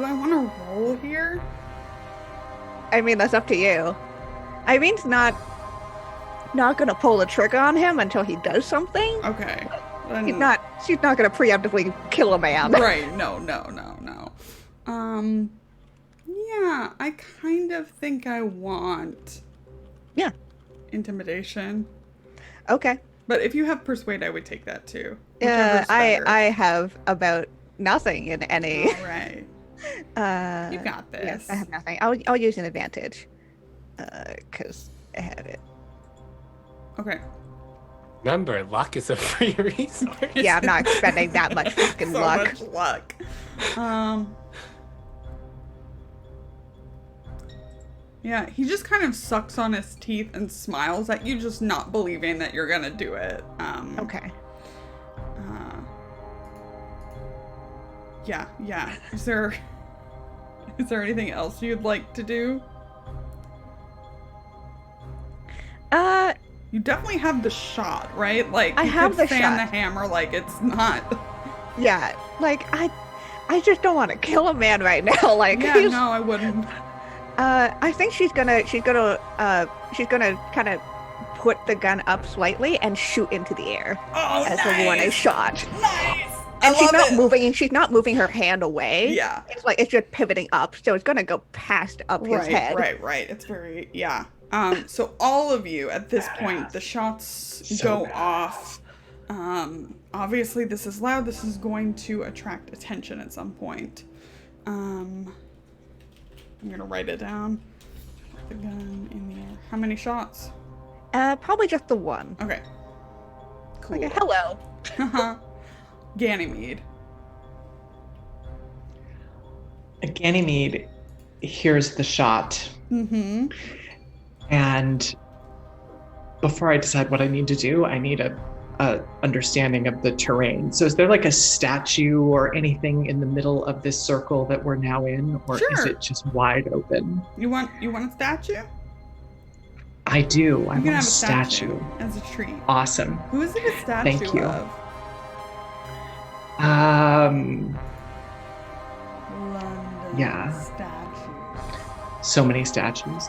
I want to roll here? I mean, that's up to you. Irene's not gonna pull the trigger on him until he does something. Okay. She's not gonna preemptively kill a man. Right. No. Yeah, I kind of think I want intimidation. Okay. But if you have persuade, I would take that too. I have about nothing in any. All right. You got this. Yes, I have nothing. I'll use an advantage, because I have it. Okay. Remember, luck is a free resource. Yeah, I'm not spending that much fucking so luck. much luck. Yeah, he just kind of sucks on his teeth and smiles at you, just not believing that you're gonna do it. Okay. Yeah. Is there anything else you'd like to do? You definitely have the shot, right? Like I have the fan shot. the hammer, like it's not. Yeah, like I just don't want to kill a man right now. Like, Yeah, no, I wouldn't. I think she's gonna kind of put the gun up slightly and shoot into the air as a warning shot. Nice. And she's not moving her hand away. Yeah. It's just pivoting up, so it's gonna go past up his head. Right. It's very so all of you at this point, the shots go off. Obviously this is loud. This is going to attract attention at some point. I'm gonna write it down. Put the gun in the air. How many shots? Probably just the one. Okay. Cool. Like a hello. Ganymede. Ganymede hears the shot. And before I decide what I need to do, I need a understanding of the terrain. So is there like a statue or anything in the middle of this circle that we're now in, or Sure. is it just wide open? You want a statue? I do. I You can want a have a statue. as a treat. Awesome. Who is it a statue Thank you. of? Um, London Yeah. statues. so many statues.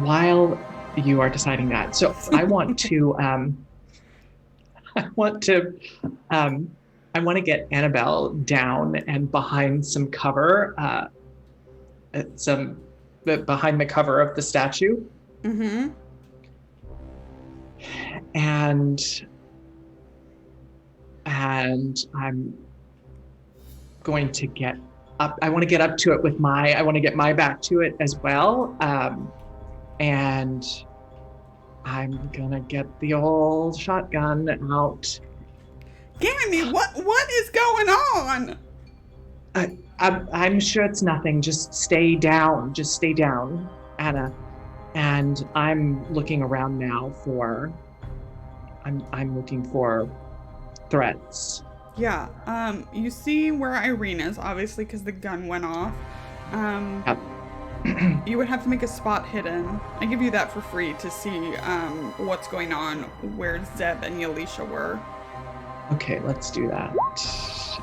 While you are deciding that, so I want to, I want to get Annabelle down and behind some cover, behind the cover of the statue, Mm-hmm. and I'm going to get up. I want to get up to it with I want to get my back to it as well. And I'm gonna get the old shotgun out. Ganymede, what is going on? I'm sure it's nothing. Just stay down. Just stay down, Anna. And I'm looking around now for. I'm looking for threats. Yeah. You see where Irene is, obviously, because the gun went off. Yep. You would have to make a spot hidden. I give you that for free to see what's going on, where Zeb and Yalisha were. Okay, let's do that.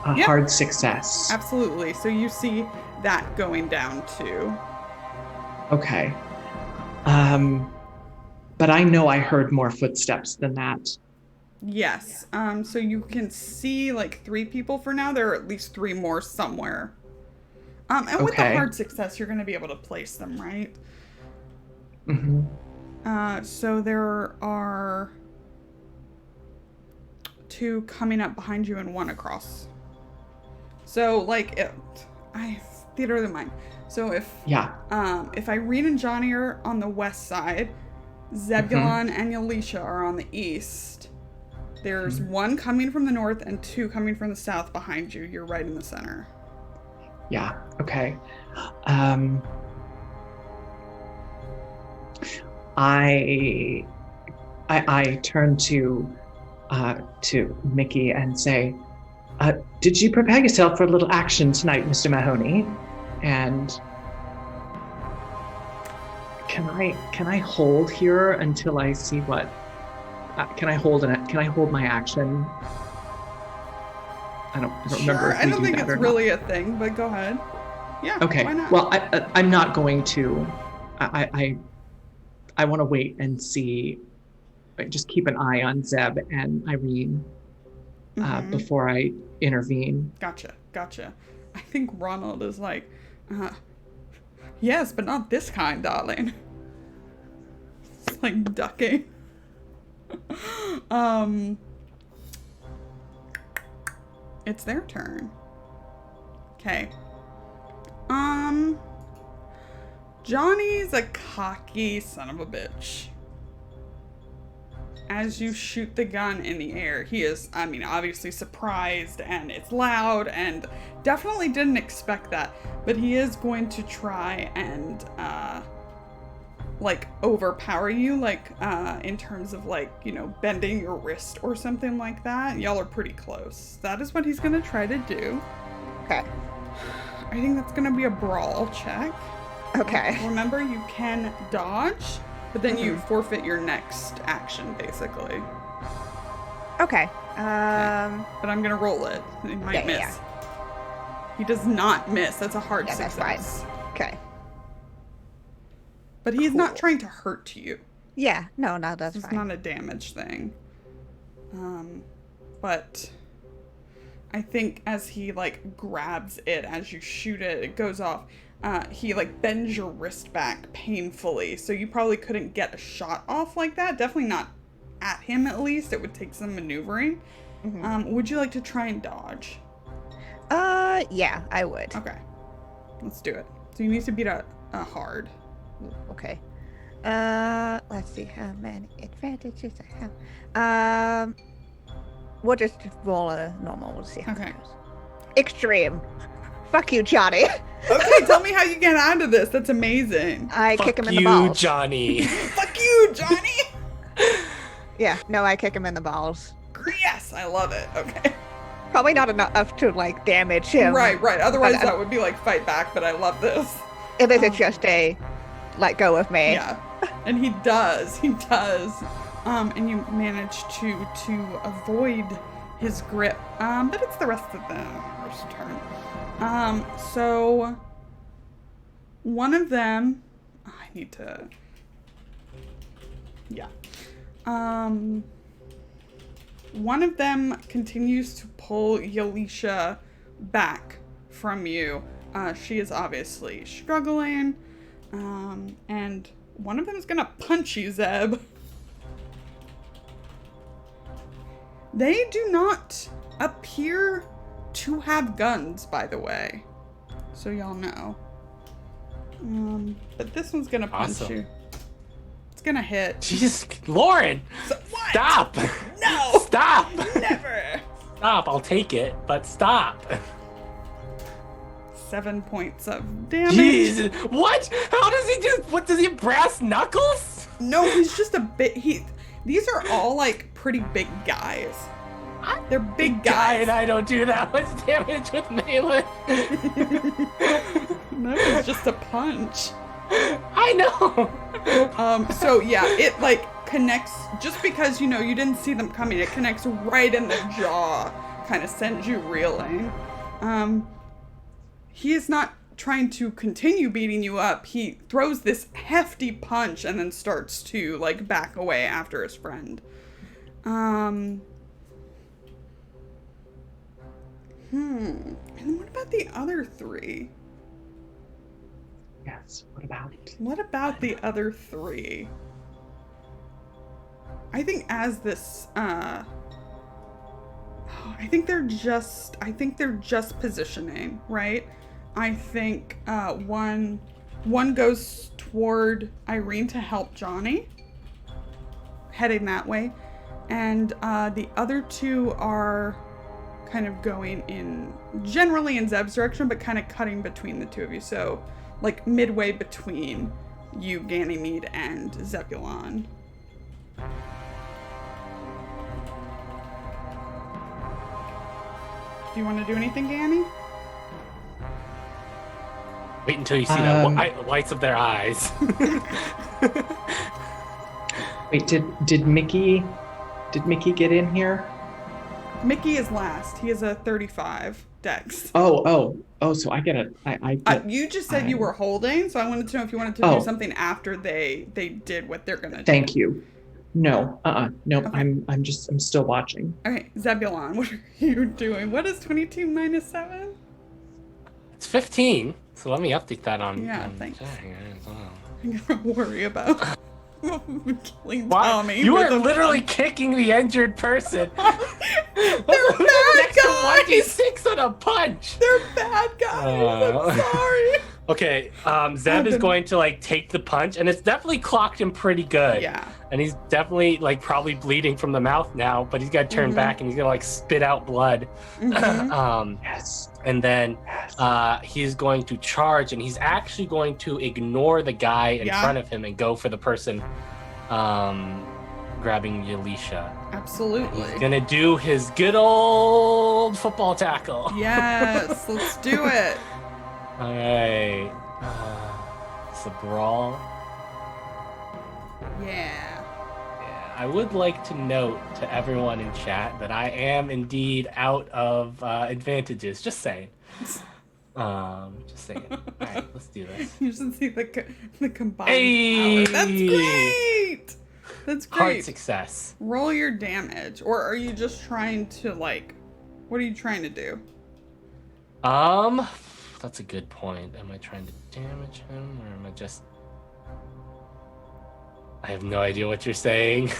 A Yep. hard success. Absolutely. So you see that going down too. Okay. But I know I heard more footsteps than that. Yes. So you can see like 3 people for now. There are at least 3 more somewhere. And with the Okay. hard success, you're going to be able to place them, right? Mm-hmm. So there are 2 coming up behind you and 1 across. So like, theater of the mind. So if Irene and Johnny are on the west side, Zebulon and Yalisha are on the east. There's 1 coming from the north and 2 coming from the south behind you. You're right in the center. Yeah. Okay. I turn to Mickey and say, "Did you prepare yourself for a little action tonight, Mr. Mahoney?" And can I hold here until I see what? Can I hold my action? I don't remember. If I don't think that it's or really a thing, but go ahead. Yeah. Okay. Why not? Well, I'm not going to. I want to wait and see. Like, just keep an eye on Zeb and Irene before I intervene. Gotcha. I think Ronald is like, yes, but not this kind, darling. It's like ducking. It's their turn. Okay. Johnny's a cocky son of a bitch. As you shoot the gun in the air, he is, obviously surprised, and it's loud, and definitely didn't expect that, but he is going to try and, overpower you, in terms of, bending your wrist or something like that. Y'all are pretty close. That is what he's gonna try to do. Okay. I think that's gonna be a brawl check. Okay. Remember, you can dodge, but then you forfeit your next action, basically. Okay. But I'm gonna roll it. He might miss. Yeah. He does not miss. That's a hard That's success. fine. Okay. But he's not trying to hurt you. Yeah. No, that's It's fine. not a damage thing. But I think as he grabs it, as you shoot it, it goes off. He bends your wrist back painfully, so you probably couldn't get a shot off like that. Definitely not at him, at least. It would take some maneuvering. Would you like to try and dodge? Yeah, I would. Okay, let's do it. So you need to beat a hard. Okay. Let's see how many advantages I have. We'll just roll a normal. We'll see how it goes. Extreme. Fuck you, Johnny. Okay, tell me how you get out of this. That's amazing. I kick him in the you, balls. Johnny. Fuck you, you, Johnny? Yeah, no, I kick him in the balls. Yes, I love it. Okay. Probably not enough to like damage him. Right. Otherwise, but, that would be like fight back. But I love this. If it's just a let go of me. Yeah, and he does. And you manage to avoid his grip. But it's the rest of the first turn. So one of them, I need to. Yeah. One of them continues to pull Yalisha back from you. She is obviously struggling. And one of them is gonna punch you, Zeb. They do not appear to have guns, by the way. So y'all know. But this one's gonna punch you. It's gonna hit. Jesus, Lauren! What? Stop! No! Stop! Never! Stop, I'll take it, but stop. 7 points of damage. Jesus, what? How does he do? What does he have, brass knuckles? No, he's just a bit. These are all like pretty big guys. They're big guys. And I don't do that much damage with melee. That was just a punch. I know. So yeah, it like connects just because you didn't see them coming. It connects right in the jaw, kind of sends you reeling. He is not trying to continue beating you up. He throws this hefty punch and then starts to like back away after his friend. And what about the other three? Yes, what about the other three? I think as this, I think they're just positioning, right? I think one goes toward Irene to help Johnny, heading that way, and the other two are kind of going generally in Zeb's direction, but kind of cutting between the two of you. So, like midway between you, Ganymede, and Zebulon. Do you want to do anything, Ganny? Wait until you see the whites of their eyes. Wait, did Mickey get in here? Mickey is last. He has a 35 dex. Oh, so I get it. You just said you were holding, so I wanted to know if you wanted to do something after they did what they're gonna do. Thank you. No, no, Okay. I'm still watching. Okay, Zebulon, what are you doing? What is 22 minus 7? It's 15, so let me update that on. Yeah, thanks. I'm gonna worry about killing Why? Tommy. You with are a literally punch. kicking the injured person. They're bad guys. 1d6 on a punch. They're bad guys. I'm sorry. Okay, Zeb is going to like take the punch, and it's definitely clocked him pretty good. Yeah. And he's definitely like probably bleeding from the mouth now, but he's got to turn back and he's gonna like spit out blood. Yes. And then he's going to charge, and he's actually going to ignore the guy in front of him and go for the person grabbing Yalisha. Absolutely. He's gonna do his good old football tackle. Yes, let's do it. All right. It's a brawl. Yeah. I would like to note to everyone in chat that I am indeed out of advantages. Just saying. Just saying. All right, let's do this. You should see the combined Hey! power. That's great. That's great. Hard success. Roll your damage, or are you just trying to like? What are you trying to do? That's a good point. Am I trying to damage him, or am I just? I have no idea what you're saying.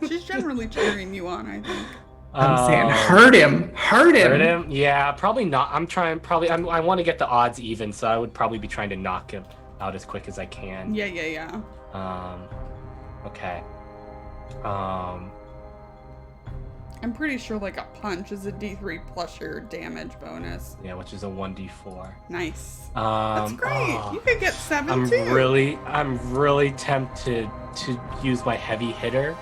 She's generally cheering you on, I think. I'm saying hurt him. Hurt him? Yeah, probably not. I want to get the odds even, so I would probably be trying to knock him out as quick as I can. Yeah. Okay. I'm pretty sure like a punch is a D3 plus your damage bonus. Yeah, which is a 1d4. Nice. That's great. You could get 7 I'm too. really tempted to use my heavy hitter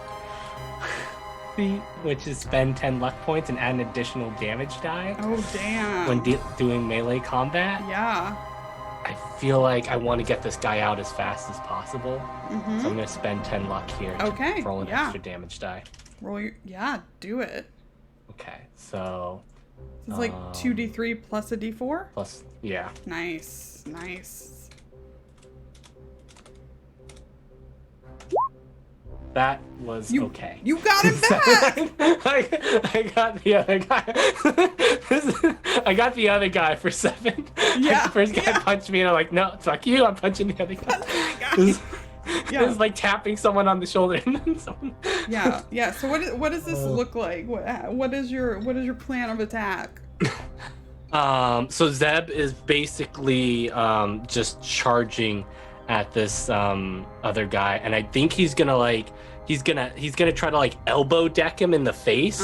feat, which is spend 10 luck points and add an additional damage die. Oh damn. When doing melee combat. Yeah. I feel like I want to get this guy out as fast as possible. Mm-hmm. So I'm going to spend 10 luck here to roll an extra damage die. Do it. Okay, so It's like 2d3 plus a d4? plus, yeah. Nice. That was okay. You got it back! I got the other guy. I got the other guy for 7. Yeah. The first guy punched me and I'm like, no, fuck you, I'm punching the other guy. It was like tapping someone on the shoulder and then someone... Yeah. So what does this look like? What is your plan of attack? So Zeb is basically just charging at this other guy, and I think he's gonna try to like elbow deck him in the face,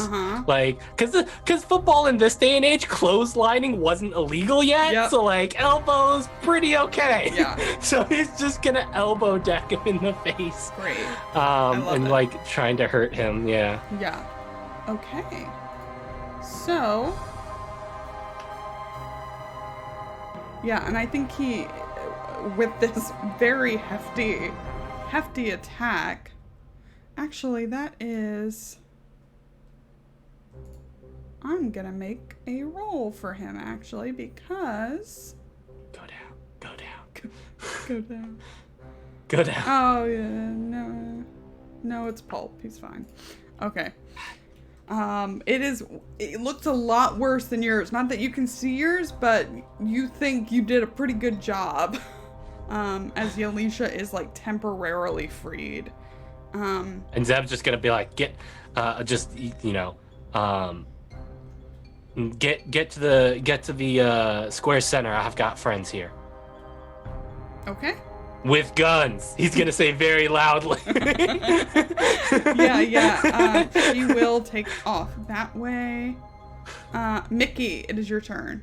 like because football in this day and age, clotheslining wasn't illegal yet, so like elbows pretty okay. Yeah. So he's just gonna elbow deck him in the face. Great. And like trying to hurt him. Yeah. Yeah. Okay. So. Yeah, and I think he, with this very hefty attack, actually that is, I'm gonna make a roll for him actually because. Go down. Go down. Go down. Oh yeah, no, it's pulp. He's fine. Okay. It looks a lot worse than yours. Not that you can see yours, but you think you did a pretty good job. As Yalisha is like temporarily freed. And Zeb's just gonna be like, get to the square center. I've got friends here. Okay. With guns. He's gonna say very loudly. Yeah. She will take off that way. Mickey, it is your turn.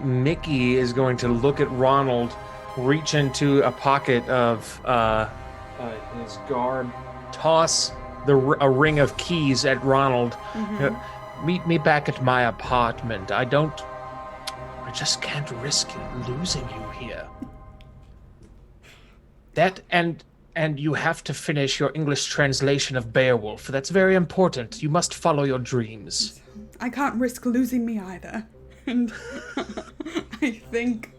Mickey is going to look at Ronald, reach into a pocket of his garb, toss a ring of keys at Ronald. Meet me back at my apartment. I just can't risk losing you here. That and you have to finish your English translation of Beowulf. That's very important. You must follow your dreams. I can't risk losing me either. And I think,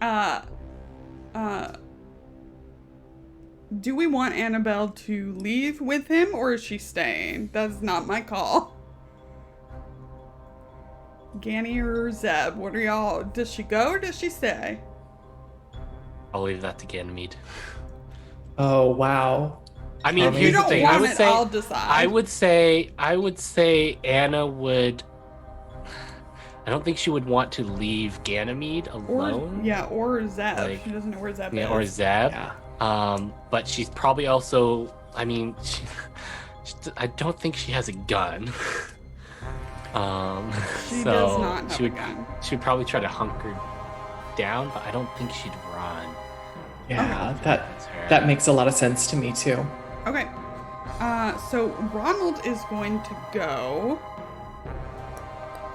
do we want Annabelle to leave with him or is she staying? That's not my call. Ganny or Zeb, what are y'all? Does she go or does she stay? I'll leave that to Ganymede. Oh wow. I mean, here's the thing. I'll decide. I would say Anna would. I don't think she would want to leave Ganymede alone. Or Zeb. She doesn't know where Zeb is. Yeah, or Zeb. Yeah. But she's probably also. I mean, I don't think she has a gun. She does not have a gun. She would probably try to hunker down, but I don't think she'd run. Yeah, that makes a lot of sense to me too. Okay. So Ronald is going to go.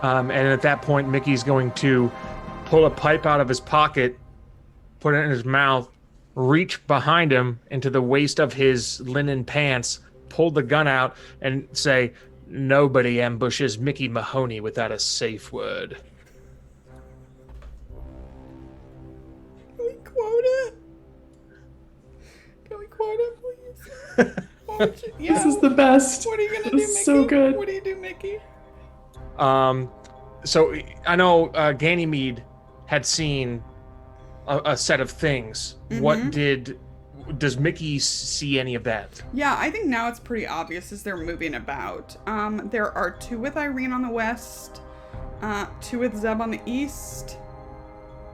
And at that point, Mickey's going to pull a pipe out of his pocket, put it in his mouth, reach behind him into the waist of his linen pants, pull the gun out, and say, "Nobody ambushes Mickey Mahoney without a safe word." Can we quote it? Can we quote it, please? This is the best. What are you gonna do, Mickey? So good. What do you do, Mickey? So I know Ganymede had seen a set of things. Does Mickey see any of that? Yeah, I think now it's pretty obvious as they're moving about. There are 2 with Irene on the west, 2 with Zeb on the east,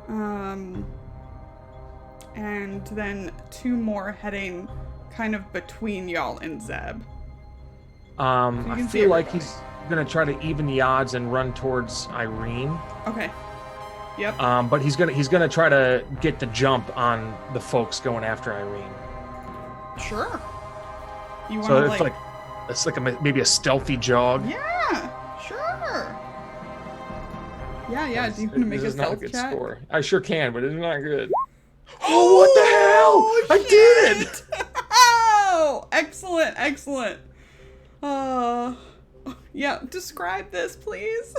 and then 2 more heading kind of between y'all and Zeb. I feel like he's gonna try to even the odds and run towards Irene. Okay. Yep. But he's gonna try to get the jump on the folks going after Irene. Sure. You want So to it's like maybe a stealthy jog. Yeah. Sure. Yeah. Do you want to make This a is not a stealth good check? score. I sure can, but it's not good. Oh, what the hell! I did it! Oh, excellent. Yeah, describe this, please.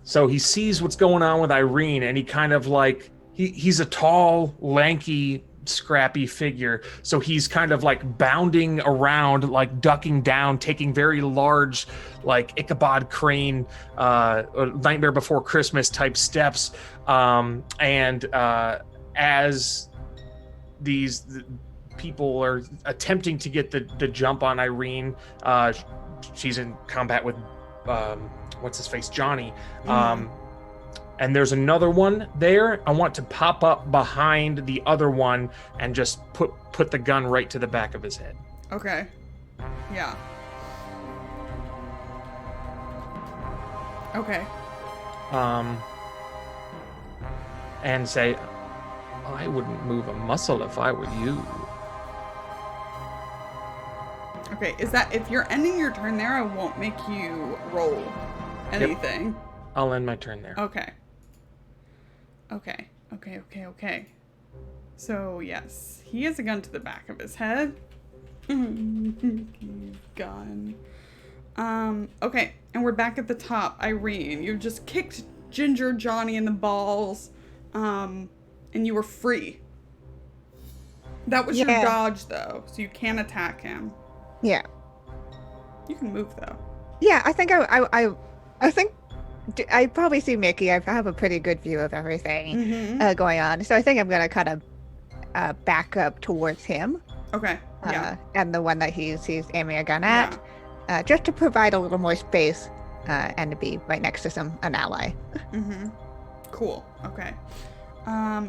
So he sees what's going on with Irene, and he kind of like he's a tall, lanky, scrappy figure. So he's kind of like bounding around, like ducking down, taking very large, like Ichabod Crane, Nightmare Before Christmas type steps. As these people are attempting to get the jump on Irene, she's in combat with what's his face, Johnny. And there's another one there. I want to pop up behind the other one and just put the gun right to the back of his head. Okay. Yeah. Okay. And say, I wouldn't move a muscle if I were you. Okay, is that if you're ending your turn there, I won't make you roll anything. Yep. I'll end my turn there. Okay. So, yes, he has a gun to the back of his head. Gun. Okay, and we're back at the top. Irene, you just kicked Ginger Johnny in the balls, and you were free. That was your dodge, though, so you can attack him. Yeah. You can move, though. Yeah, I think I think I probably see Mickey. I have a pretty good view of everything going on, so I think I'm gonna kind of back up towards him. Okay. Yeah. And the one that he's aiming a gun at, just to provide a little more space, and to be right next to an ally. Cool. Okay.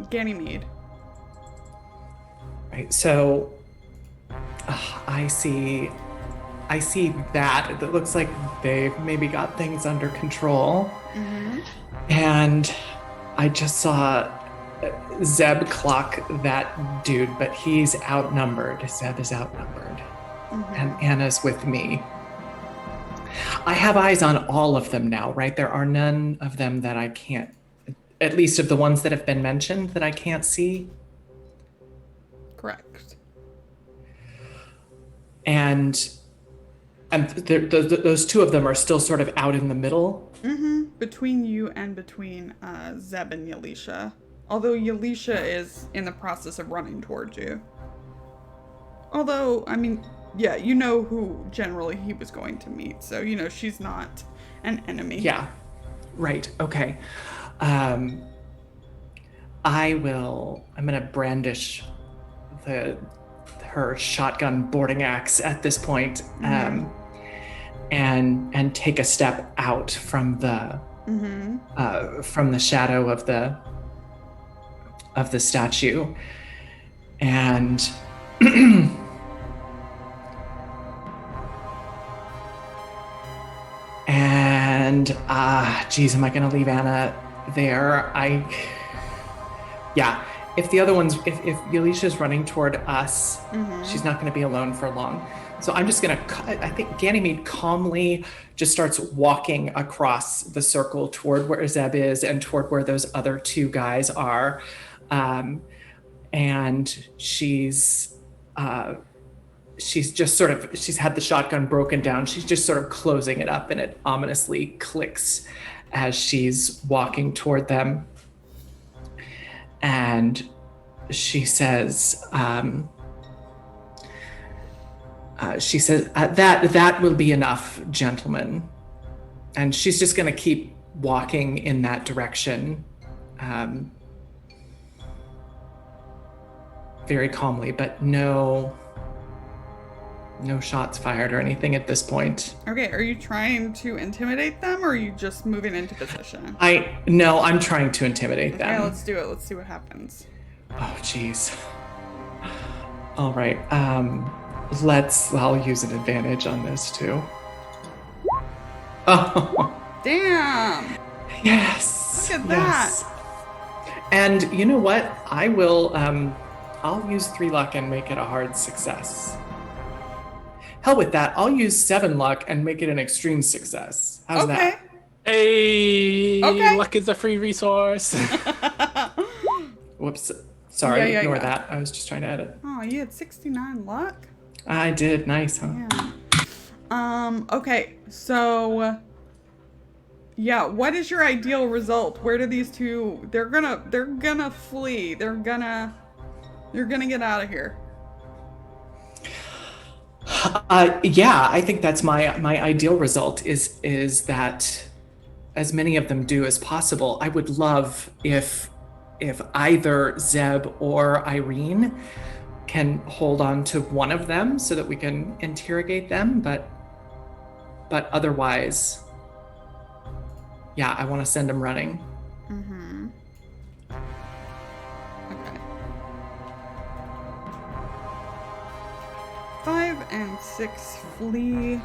Ganymede. Right. So I see that. It looks like they've maybe got things under control. And I just saw Zeb clock that dude, but he's outnumbered. Zeb is outnumbered. And Anna's with me. I have eyes on all of them now, right? There are none of them that I can't, at least of the ones that have been mentioned, that I can't see. Correct. And those two of them are still sort of out in the middle. Between you and between Zeb and Yalisha. Although Yalisha is in the process of running towards you. Although, I mean, yeah, you know who generally he was going to meet. So, you know, she's not an enemy. Yeah. Right. Okay. I'm going to brandish her shotgun boarding axe at this point, and take a step out from the shadow of the statue, and geez, am I gonna leave Anna there? If the other one's, if Yalisha's running toward us, she's not gonna be alone for long. So I'm just gonna, I think Ganymede calmly just starts walking across the circle toward where Zeb is and toward where those other two guys are. And she's just sort of, she's had the shotgun broken down. She's just sort of closing it up, and it ominously clicks as she's walking toward them. And she says, that will be enough, gentlemen. And she's just going to keep walking in that direction, very calmly, but no shots fired or anything at this point. Okay, are you trying to intimidate them, or are you just moving into position? I'm trying to intimidate them. Okay, let's do it. Let's see what happens. Oh, geez. All right. I'll use an advantage on this too. Oh, Damn. yes. Look at yes. And you know what? I will, I'll use 3 luck and make it a hard success. Hell with that. I'll use 7 luck and make it an extreme success. How's that? Hey, Okay. luck is a free resource. Whoops. Sorry, Yeah. ignore that. I was just trying to edit. Oh, you had 69 luck? I did. Nice, huh? Yeah. Okay, so yeah, what is your ideal result? Where do these two they're gonna flee. They're gonna get out of here. Yeah, I think that's my ideal result is that as many of them do as possible. I would love if either Zeb or Irene can hold on to one of them so that we can interrogate them, but otherwise, yeah, I want to send them running. Mm-hmm. Okay. 5 and 6 flee.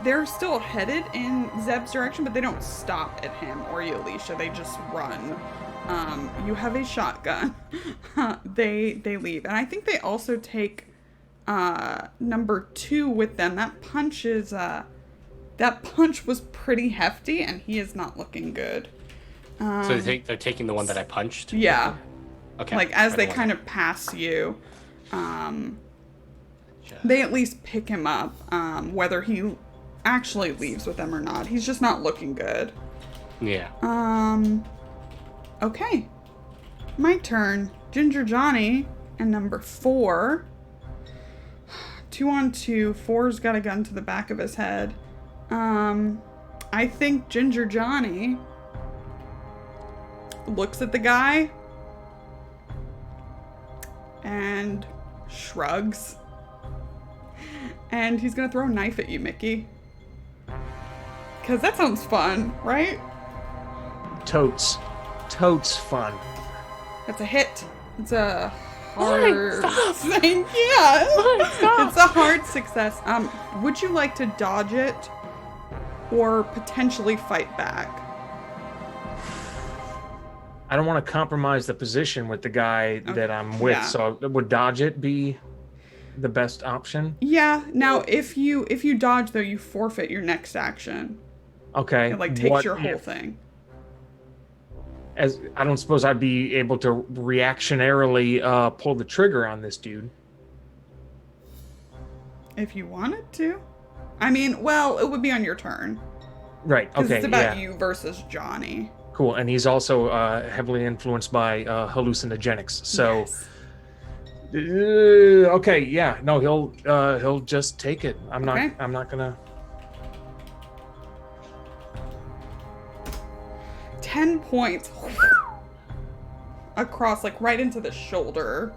They're still headed in Zeb's direction, but they don't stop at him or you, Alicia. They just run. You have a shotgun. They leave, and I think they also take number 2 with them. That punch was pretty hefty, and he is not looking good. So they're taking the one that I punched? Yeah. Okay. Like, as they kind of pass you, they at least pick him up, whether he actually leaves with them or not. He's just not looking good. Yeah. Okay. My turn. Ginger Johnny and number 4. 2 on 2. 4's got a gun to the back of his head. I think Ginger Johnny looks at the guy and shrugs. And he's gonna throw a knife at you, Mickey. Because that sounds fun, right? Totes fun. That's a hit. It's a hard... Thank you. It's a hard success. Would you like to dodge it or potentially fight back? I don't want to compromise the position with the guy that I'm with, so would dodge it be the best option? Yeah. Now, if you dodge, though, you forfeit your next action. Okay. It, takes your whole thing. As I don't suppose I'd be able to reactionarily pull the trigger on this dude. If you wanted to. I mean, well, it would be on your turn. Right, okay, it's about you versus Johnny. Cool, and he's also heavily influenced by hallucinogenics, so... Yes. Okay, yeah, no, he'll just take it. I'm not gonna... 10 points across, right into the shoulder.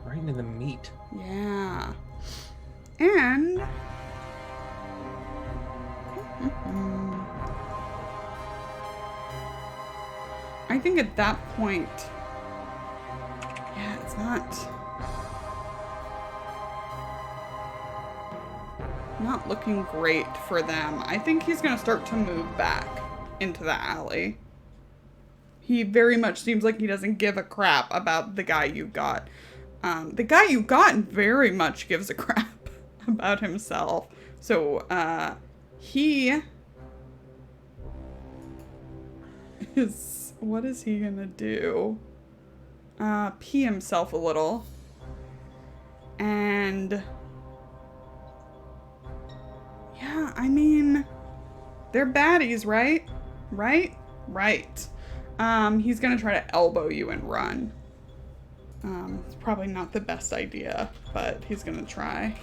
Right into the meat. Yeah. And... I think at that point... Yeah, it's not looking great for them. I think he's going to start to move back into the alley. He very much seems like he doesn't give a crap about the guy you got. The guy you got very much gives a crap about himself. So, he is... What is he gonna do? Pee himself a little. And... Yeah, I mean... They're baddies, right? Right? Right. He's gonna try to elbow you and run. It's probably not the best idea, but he's gonna try.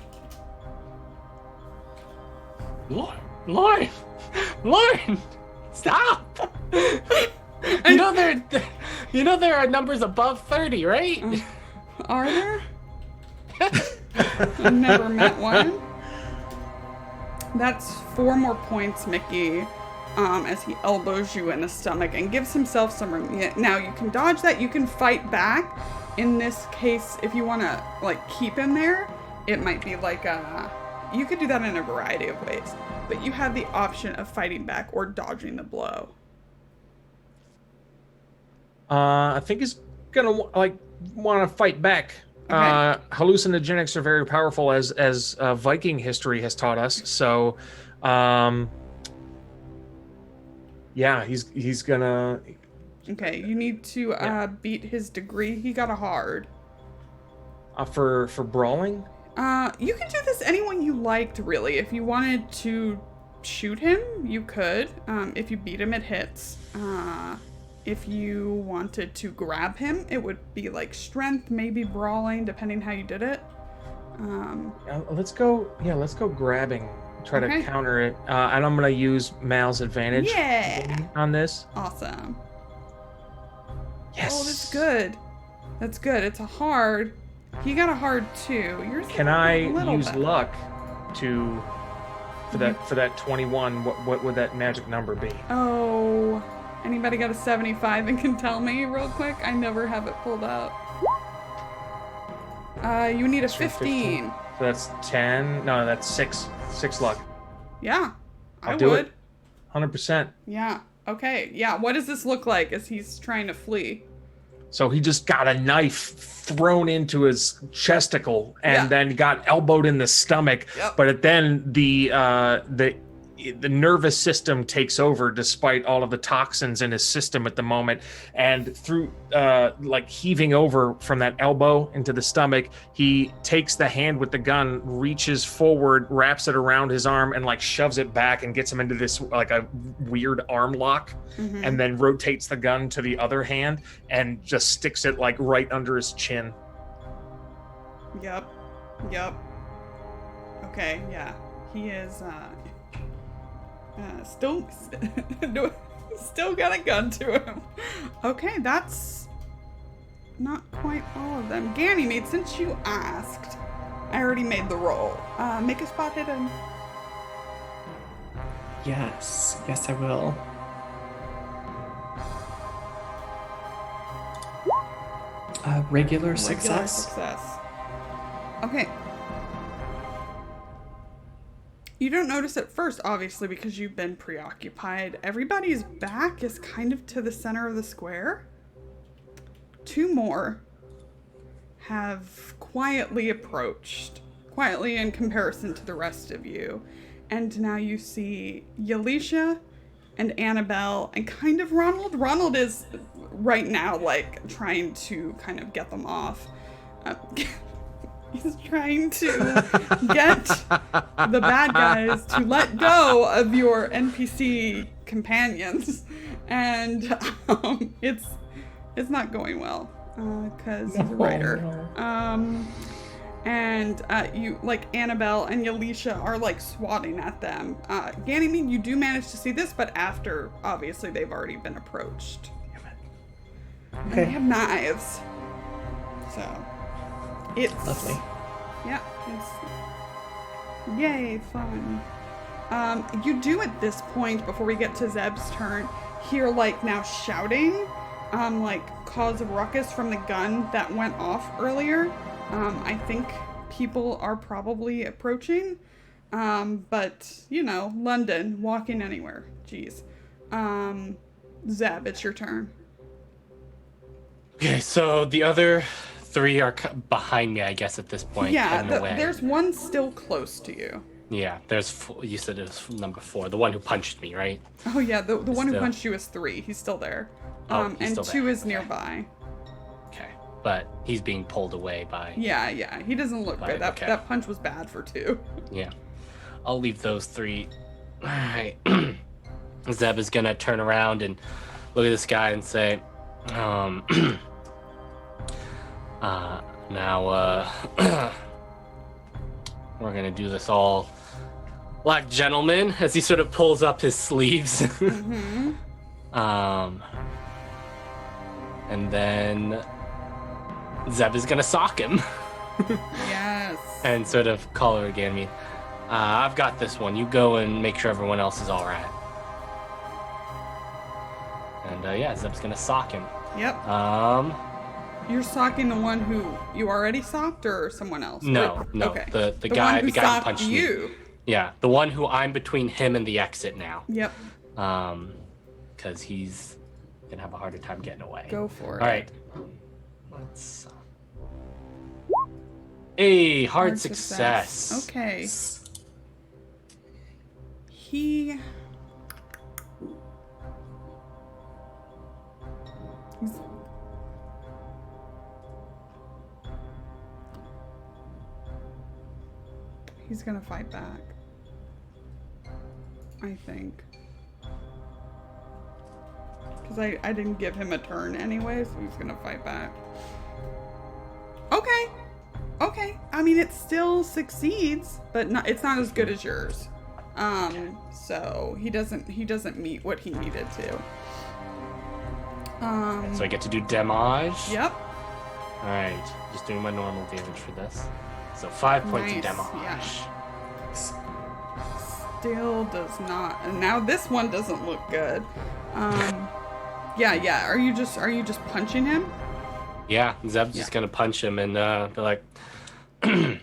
Lauren! Stop! You know there are numbers above 30, right? Are there? I've never met one. That's 4 more points, Mickey, as he elbows you in the stomach and gives himself some room. Now, you can dodge that. You can fight back. In this case, if you want to, keep him there, it might be like you could do that in a variety of ways, but you have the option of fighting back or dodging the blow. I think he's gonna want to fight back. Okay. Hallucinogenics are very powerful, as Viking history has taught us. So, yeah, he's gonna. Okay, you need to beat his degree. He got a hard. For brawling. You can do this anyone you liked, really. If you wanted to shoot him, you could. If you beat him, it hits. If you wanted to grab him, it would be like strength, maybe brawling, depending how you did it. Let's go grabbing. Try to counter it. And I'm gonna use Mal's advantage. Yeah. On this. Awesome. Yes. Oh, that's good. That's good. It's a hard. He got a hard too. Yours. Can I use better. luck for that 21? What would that magic number be? Oh, anybody got a 75 and can tell me real quick? I never have it pulled up. You need a 15. So that's 10. No, that's 6. 6 luck. Yeah, I do would. it. 100%. Yeah. Okay. Yeah. What does this look like as he's trying to flee? So he just got a knife thrown into his chesticle and then got elbowed in the stomach. Yep. But then the nervous system takes over despite all of the toxins in his system at the moment. And through like heaving over from that elbow into the stomach, he takes the hand with the gun, reaches forward, wraps it around his arm, and like shoves it back and gets him into this like a weird arm lock. Mm-hmm. And then rotates the gun to the other hand and just sticks it like right under his chin. Yep. Okay. Yeah. He is still got a gun to him. Okay, that's not quite all of them. Ganymede, since you asked, I already made the roll. Make a spot hidden. Yes, I will. Regular success. Okay. You don't notice at first, obviously, because you've been preoccupied. Everybody's back is kind of to the center of the square. 2 more have quietly approached. Quietly in comparison to the rest of you. And now you see Yalisha and Annabelle and kind of Ronald. Ronald is right now like trying to kind of get them off. He's trying to get the bad guys to let go of your NPC companions, and it's not going well because he's a writer. And you like Annabelle and Yalisha are like swatting at them. Ganymede, you do manage to see this, but after obviously they've already been approached. And they have knives, so it's lovely. Yeah, it's yay fun. You do at this point, before we get to Zeb's turn, hear like now shouting, like cause a ruckus from the gun that went off earlier. I think people are probably approaching, but you know, London, walking anywhere. Jeez. Zeb, it's your turn. Okay, so the other 3 are behind me, I guess, at this point. Yeah, away. There's one still close to you. Yeah, you said it was number 4, the one who punched me, right? Oh yeah, the one who punched you is 3. He's still there. He's and still 2 there. is nearby. Okay, but he's being pulled away by... Yeah, he doesn't look good. That punch was bad for 2. Yeah, I'll leave those 3. All right. Zeb is gonna turn around and look at this guy and say, now, we're gonna do this all like gentlemen, as he sort of pulls up his sleeves. Mm-hmm. And then Zeb is gonna sock him. Yes. And sort of call her again. I've got this one. You go and make sure everyone else is all right. And yeah, Zeb's gonna sock him. Yep. You're socking the one who you already socked, or someone else? No, no. Okay. The guy one who the guy who socked punched you. me. Yeah, the one who I'm between him and the exit now. Yep. Because he's gonna have a harder time getting away. Go for it. All right. Let's. Hey, hard success. Okay. He's gonna fight back, I think. Because I didn't give him a turn anyway, so he's gonna fight back. Okay. Okay. I mean, it still succeeds, but it's not as good as yours. So he doesn't meet what he needed to. So I get to do damage. Yep. All right, just doing my normal damage for this. So 5 points of Nice, damage. yeah. Still does not. And now this one doesn't look good. Yeah. Are you just punching him? Yeah, Zeb's just gonna punch him and be like, what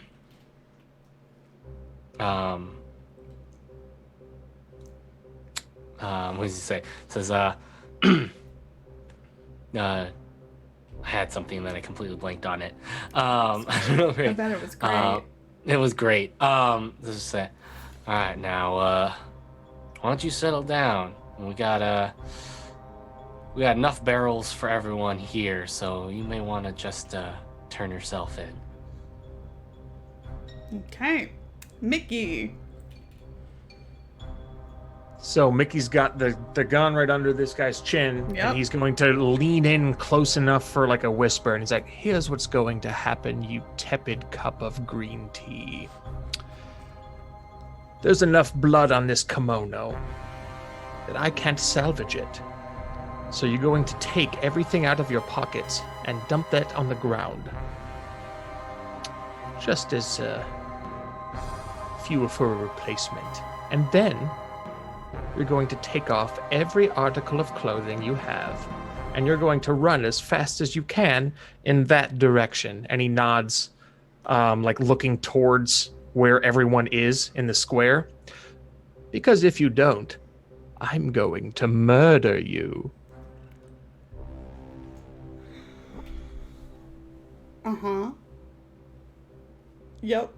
does he say? It says, I had something and then I completely blanked on it. I don't know. I bet it was great. It was great. Let's just say, all right, now, why don't you settle down? We got enough barrels for everyone here, so you may want to just turn yourself in. Okay. Mickey. So Mickey's got the gun right under this guy's chin, Yep. and he's going to lean in close enough for like a whisper, and he's like, "Here's what's going to happen, you tepid cup of green tea. There's enough blood on this kimono that I can't salvage it. So you're going to take everything out of your pockets and dump that on the ground. Just as fuel for a replacement. And then you're going to take off every article of clothing you have, and you're going to run as fast as you can in that direction." And he nods, like looking towards where everyone is in the square. "Because if you don't, I'm going to murder you." Uh-huh. Yep.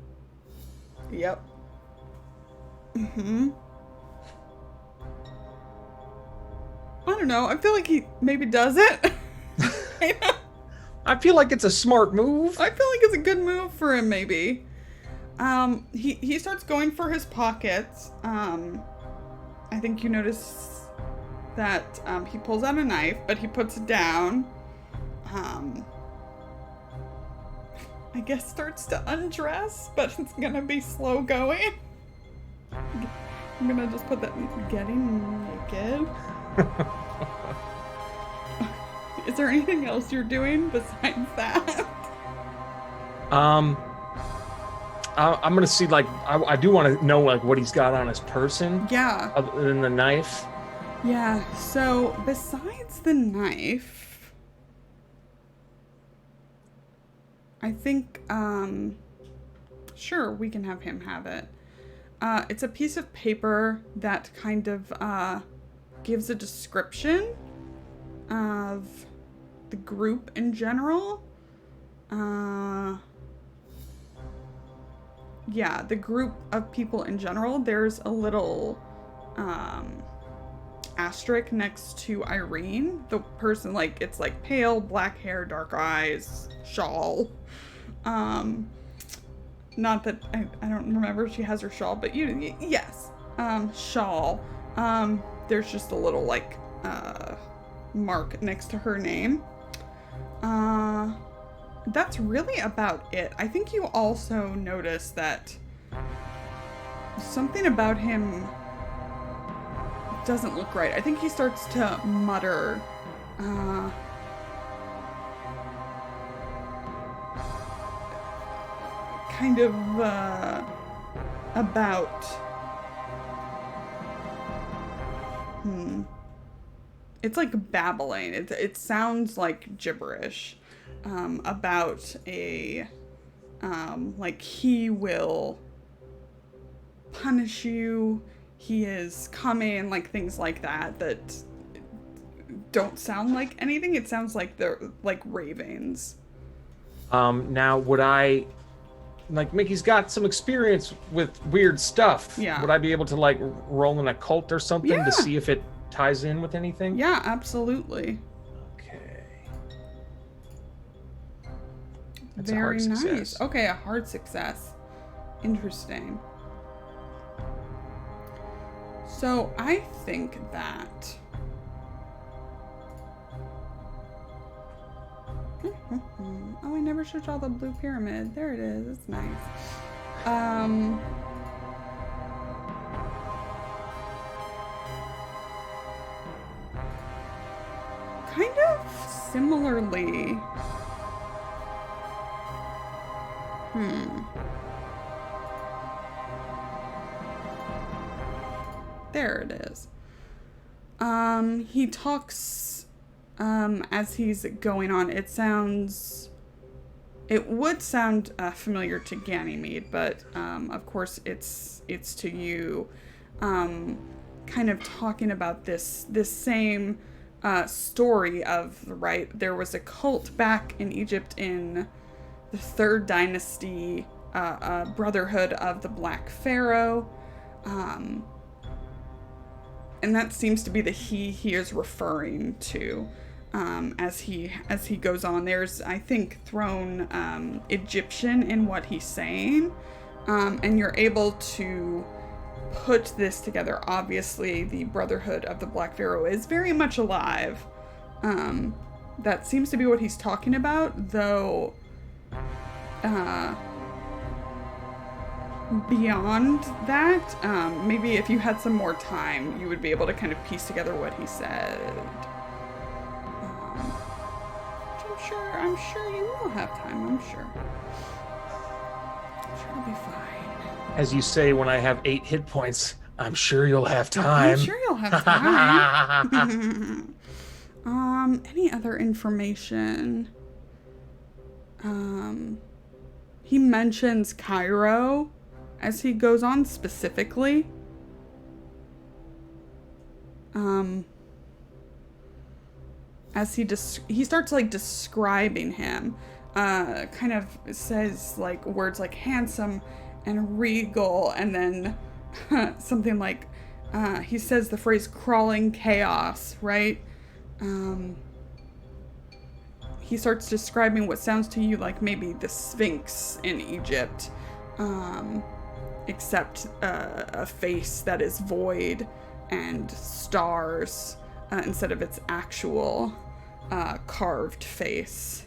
Mm-hmm. I don't know. I feel like he maybe does it. I feel like it's a smart move. I feel like it's a good move for him, maybe. He starts going for his pockets. I think you notice that he pulls out a knife, but he puts it down. I guess starts to undress, but it's gonna be slow going. I'm gonna just put that getting naked. Is there anything else you're doing besides that? I'm gonna see, like, I do want to know, like, what he's got on his person. Yeah. Other than the knife. Yeah, so besides the knife, I think, sure, we can have him have it. It's a piece of paper that kind of gives a description of the group in general. Yeah, the group of people in general. There's a little asterisk next to Irene, the person, like, it's like pale, black hair, dark eyes, shawl. Not that I don't remember if she has her shawl, but yes, shawl. There's just a little, like, mark next to her name. That's really about it. I think you also notice that something about him doesn't look right. I think he starts to mutter, kind of, about, it's like babbling. It sounds like gibberish about a like he will punish you. He is coming, like things like that don't sound like anything. It sounds like they're like ravings. Now, would I, like, Mickey's got some experience with weird stuff. Yeah. Would I be able to, like, roll an occult or something Yeah. to see if it ties in with anything? Yeah, absolutely. Okay. That's a Very hard nice. success. Okay, a hard success. Interesting. So I think that oh, I never showed y'all the blue pyramid. There it is. It's nice. Kind of similarly. There it is. He talks as he's going on. It would sound familiar to Ganymede, but of course it's to you. Kind of talking about this same story of, right, there was a cult back in Egypt in the 3rd dynasty, Brotherhood of the Black Pharaoh. And that seems to be the he is referring to as he goes on. There's, I think, thrown Egyptian in what he's saying, and you're able to put this together. Obviously, the Brotherhood of the Black Pharaoh is very much alive. That seems to be what he's talking about, though. Beyond that, maybe if you had some more time, you would be able to kind of piece together what he said. Which I'm sure you will have time. I'm sure it'll be fine. As you say, when I have 8 hit points, I'm sure you'll have time. I'm sure you'll have time. Any other information? He mentions Cairo as he goes on specifically. As he starts like describing him, kind of says like words like handsome and regal, and then something like he says the phrase crawling chaos, right? He starts describing what sounds to you like maybe the Sphinx in Egypt, except a face that is void and stars instead of its actual carved face.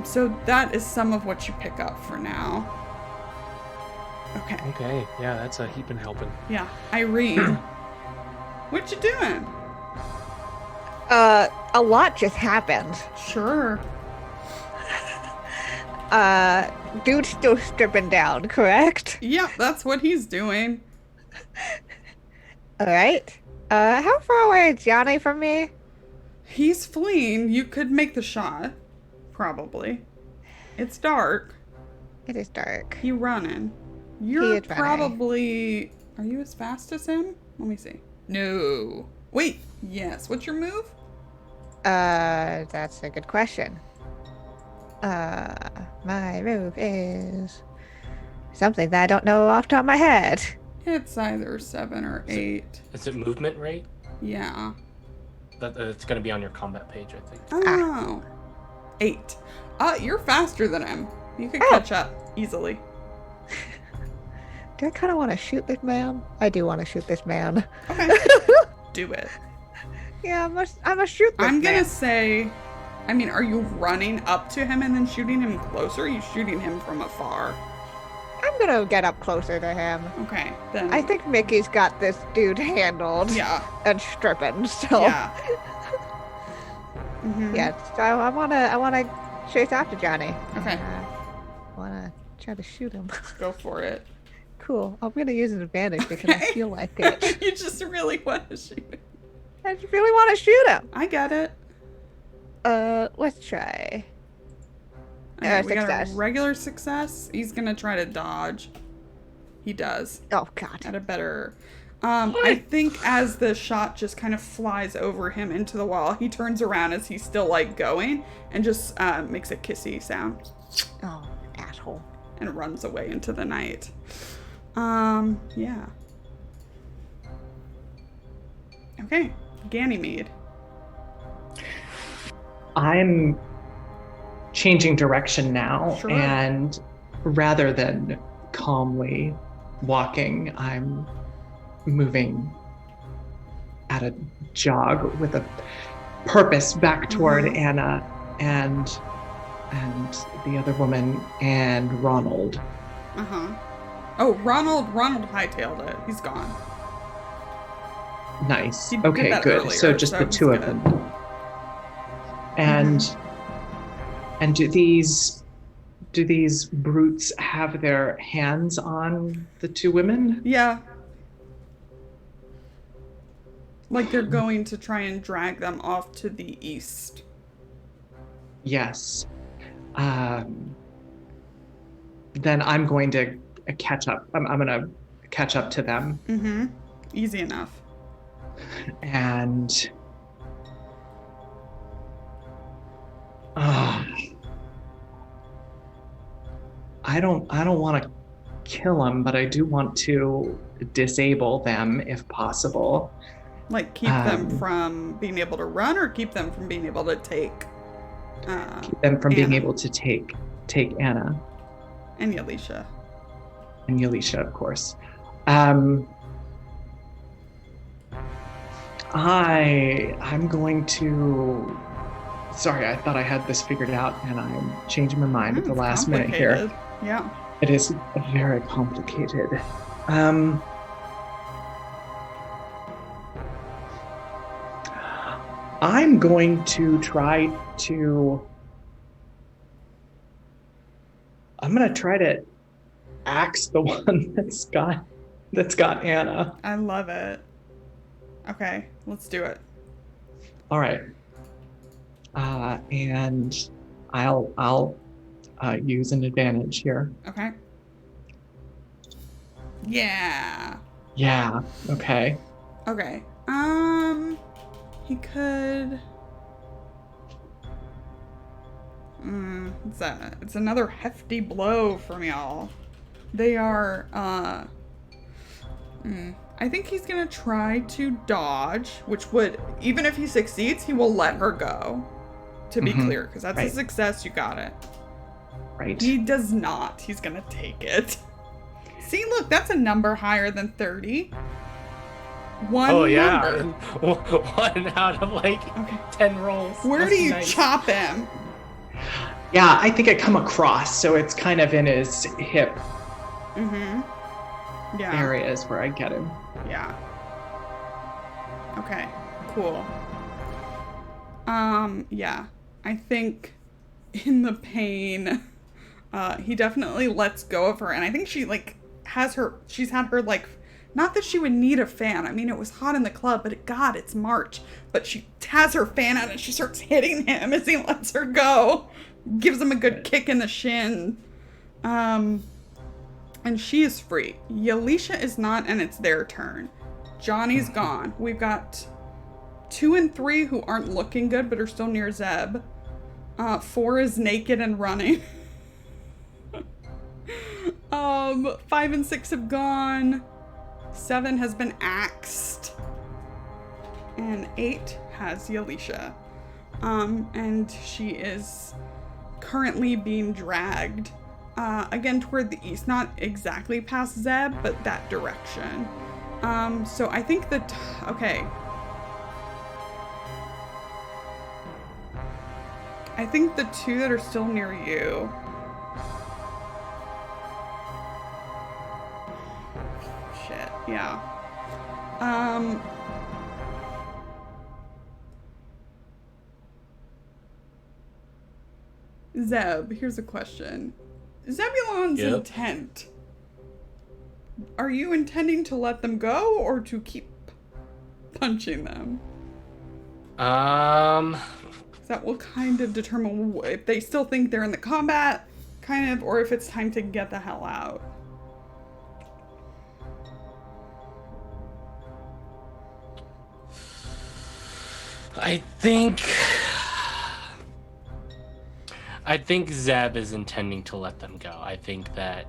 So that is some of what you pick up for now. Okay. Okay, yeah, that's a heaping helping. Yeah. Irene, what you doing? A lot just happened. Sure. Dude's still stripping down, correct? Yeah, that's what he's doing. Alright. How far away is Johnny from me? He's fleeing. You could make the shot. Probably. It's dark. It is dark. He running. He You're is running. probably... Are you as fast as him? Let me see. No. Wait. Yes. What's your move? That's a good question. My move is something that I don't know off the top of my head. It's either 7 or 8. Is it movement rate? Yeah. It's going to be on your combat page, I think. Oh. 8. You're faster than him. You could catch up easily. Do I kind of want to shoot this man? I do want to shoot this man. Okay. Do it. Yeah, I must shoot this I'm man. gonna say, I mean, are you running up to him and then shooting him closer? Or are you shooting him from afar? I'm gonna get up closer to him. Okay, then. I think Mickey's got this dude handled. Yeah. And stripping, so. Yeah. Mm-hmm. Yeah, so I wanna chase after Johnny. Okay. Wanna try to shoot him. Go for it. Cool. I'm gonna use an advantage because I feel like it. You just really want to shoot him. I just really want to shoot him. I get it. Let's try. Okay, we got a Success. regular success. He's gonna try to dodge. He does. Oh God. At a better. I think as the shot just kind of flies over him into the wall, he turns around as he's still like going and just makes a kissy sound Oh, asshole. and runs away into the night. Yeah. Okay, Ganymede. I'm changing direction now, Sure. and rather than calmly walking, I'm moving at a jog with a purpose back toward Anna and the other woman and Ronald. Oh, Ronald hightailed it. He's gone. Nice. He did Okay, that good. earlier, So just so the he's two of good. them. And do these brutes have their hands on the two women? Yeah. Like they're going to try and drag them off to the east. Yes. Then I'm going to catch up. I'm going to catch up to them. Mm-hmm. Easy enough. And I don't want to kill them, but I do want to disable them if possible. Like keep them from being able to run, or keep them from being able to take Keep them from being Anna. able to take Anna and Yalisha. and Yalisha, of course. I'm going to. Sorry, I thought I had this figured out, and I'm changing my mind at the It's last minute here. complicated. Yeah. It is very complicated. I'm going to try to. I'm gonna try to axe the one that's got Anna. I love it. Okay, let's do it. All right. And I'll use an advantage here. Okay. Yeah. Yeah. Okay. Okay. He could. It's another hefty blow from y'all. They are. I think he's gonna try to dodge, which would, even if he succeeds, he will let her go. To be clear, because that's a Right. success. You got it. Right. He does not. He's gonna take it. See, look, that's a number higher than 30. One Oh yeah, number. one out of like Okay. 10 rolls. Where Must do be you nice. chop him? Yeah, I think I come across, so it's kind of in his hip Yeah. areas where I get him. Yeah. Okay. Cool. Yeah. I think in the pain, he definitely lets go of her, and I think she she's had her like, not that she would need a fan. I mean, it was hot in the club, but God, it's March. But she has her fan out and she starts hitting him as he lets her go. Gives him a good kick in the shin. And she is free. Yalisha is not, and it's their turn. Johnny's gone. We've got 2 and 3 who aren't looking good, but are still near Zeb. 4 is naked and running. 5 and 6 have gone. 7 has been axed. And 8 has Yalisha. And she is currently being dragged again toward the east, not exactly past Zeb, but that direction. So I think that, okay. I think the 2 that are still near you. Shit, yeah. Zeb, here's a question. Zebulon's Yep. intent. Are you intending to let them go or to keep punching them? That will kind of determine if they still think they're in the combat, kind of, or if it's time to get the hell out. I think Zeb is intending to let them go. I think that,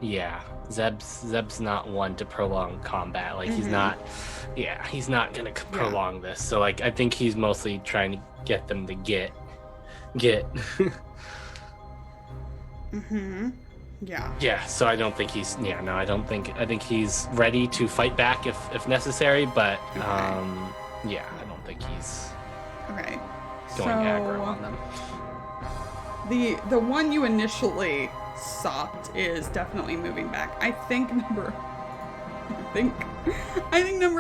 yeah, Zeb's not one to prolong combat. Like, he's not gonna prolong this. So, like, I think he's mostly trying to get them to get. Yeah, so I don't think he's, I think he's ready to fight back if necessary, but, I don't think he's going aggro on them. The one you initially stopped is definitely moving back. I think number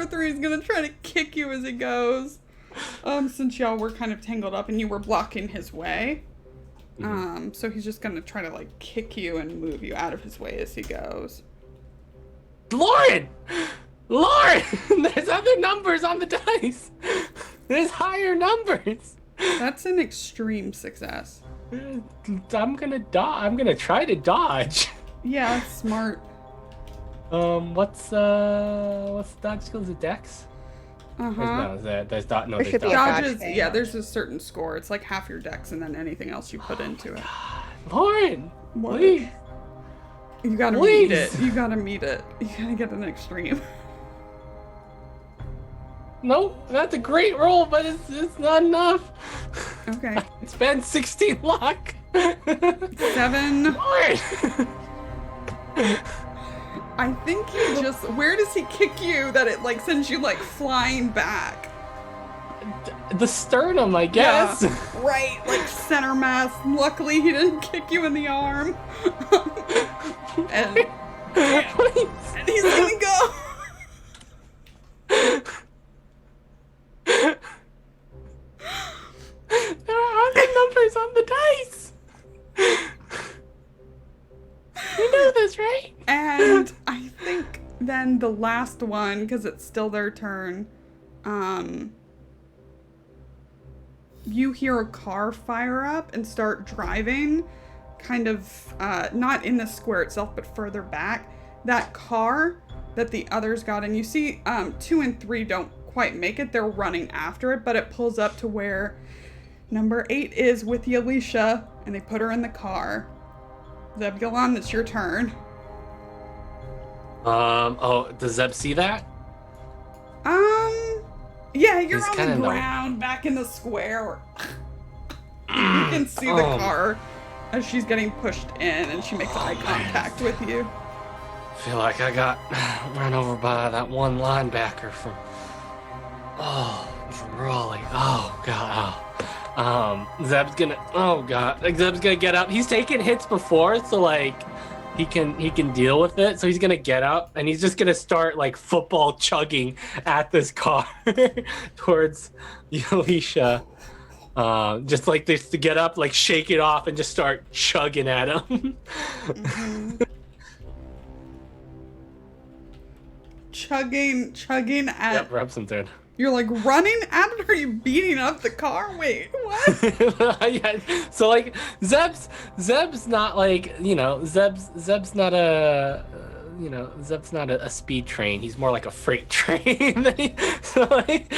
3 is gonna try to kick you as he goes. Since y'all were kind of tangled up and you were blocking his way. So he's just gonna try to like kick you and move you out of his way as he goes. Lauren! There's other numbers on the dice. There's higher numbers. That's an extreme success. I'm gonna try to dodge. Yeah, smart. What's the dodge skill? Is it Dex? There's dodge. No, There there's should be a dodge. Dodges, thing. yeah, there's a certain score. It's like half your dex and then anything else you put into it. Lauren, What? please. You gotta meet it. You gotta meet it. You gotta get an extreme. No, that's a great roll, but it's not enough. Okay. It's been 16 luck. 7. Lauren. I think he just. Where does he kick you that it like sends you like flying back? The sternum, I guess. Yeah, right, like center mass. Luckily, he didn't kick you in the arm. and he's gonna go. There are other numbers on the dice. You know this, right? And I think then the last one, because it's still their turn, you hear a car fire up and start driving, kind of, not in the square itself, but further back. That car that the others got, and you see 2 and 3 don't quite make it. They're running after it, but it pulls up to where number 8 is with Yalisha, and they put her in the car. Zebulon, it's your turn. Does Zeb see that? Yeah, you're He's on kinda the low. ground back in the square. You can see the car as she's getting pushed in, and she makes eye contact with you. I feel like I got run over by that one linebacker from Raleigh. Oh god. Zeb's gonna get up. He's taken hits before, so like he can deal with it. So he's gonna get up and he's just gonna start like football chugging at this car towards Alicia. Just like this to get up, like shake it off and just start chugging at him. Chugging at. Yep, Repson's. You're like running at it. Or are you beating up the car? Wait, what? Yeah, so like Zeb's not like, Zeb's not a Zeb's not a speed train. He's more like a freight train. So like,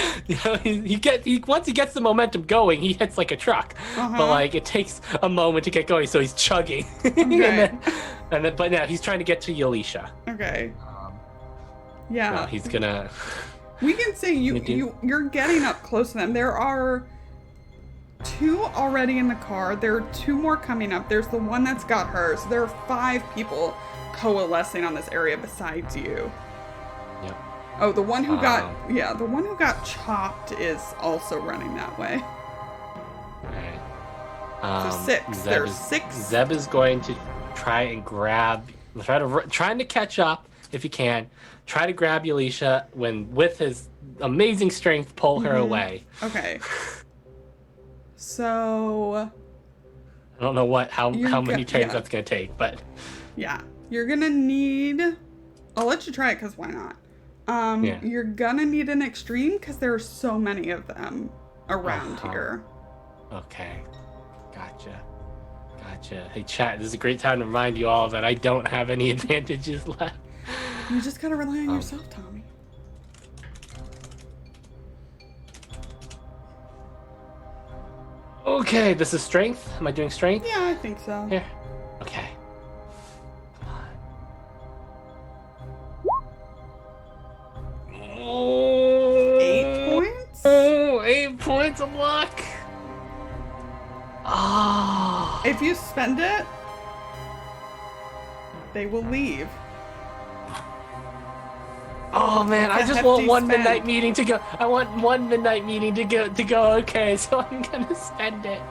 once he gets the momentum going, he hits like a truck. But like it takes a moment to get going, so he's chugging. Okay. and then but now he's trying to get to Yalisha. Okay. Yeah. So he's gonna. We can say you're getting up close to them. There are 2 already in the car. There are 2 more coming up. There's the one that's got her. So there are 5 people coalescing on this area besides you. Yep. Oh, the one who got chopped is also running that way. Alright. So 6. There's 6. Zeb is going to try and trying to catch up if he can. Try to grab Yalisha when, with his amazing strength, pull her away. Okay. So I don't know how many turns that's gonna take, but yeah, you're gonna need. I'll let you try it because why not? Yeah. You're gonna need an extreme because there are so many of them around here. Okay. Gotcha. Hey, chat, this is a great time to remind you all that I don't have any advantages left. You just gotta rely on yourself, Tommy. Okay, this is strength. Am I doing strength? Yeah, I think so. Here. Okay. Come on. Oh, 8 points? Oh, 8 points of luck. Ah. If you spend it, they will leave. Oh man, I It's a just want hefty one spend. midnight meeting to go. I want one midnight meeting to go. Okay, so I'm gonna spend it.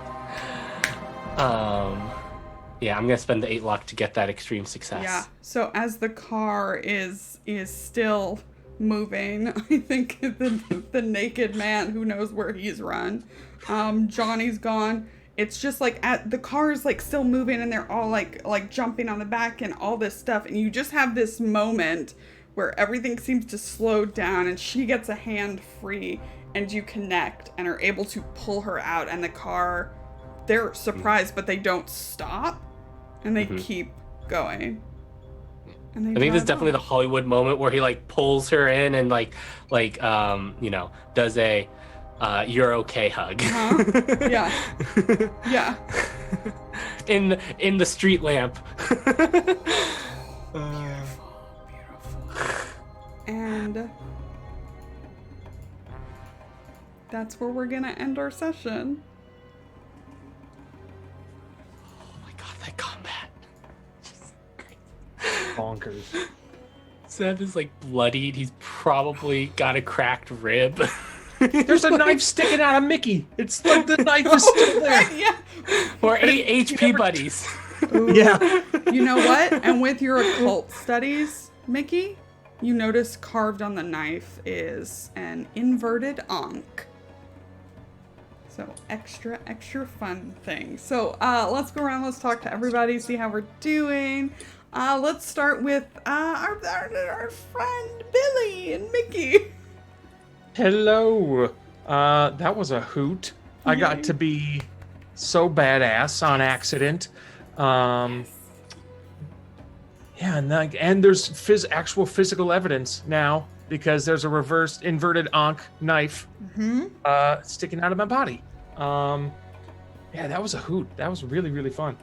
Yeah, I'm gonna spend the 8 luck to get that extreme success. Yeah. So as the car is still moving, I think the naked man who knows where he's run. Johnny's gone. It's just like the car is like still moving and they're all like jumping on the back and all this stuff, and you just have this moment where everything seems to slow down and she gets a hand free and you connect and are able to pull her out, and the car, they're surprised but they don't stop and they keep going. And I think this is drive definitely the off. Hollywood moment where he like pulls her in and does a you're okay hug. Yeah. Yeah. in the street lamp. And that's where we're gonna end our session. Oh my god, that combat. Bonkers. Zeb is like bloodied. He's probably got a cracked rib. There's a knife sticking out of Mickey. It's like the knife is still there. Yeah. Or 8 HP buddies. Yeah. You know what? And with your occult studies, Mickey, you notice carved on the knife is an inverted ankh. So extra fun thing. So let's go around, let's talk to everybody, see how we're doing. Let's start with our friend Billy and Mickey. Hello. That was a hoot. I got to be so badass on accident. Yeah, and there's actual physical evidence now because there's a reversed inverted ankh knife sticking out of my body. Yeah, that was a hoot. That was really, really fun.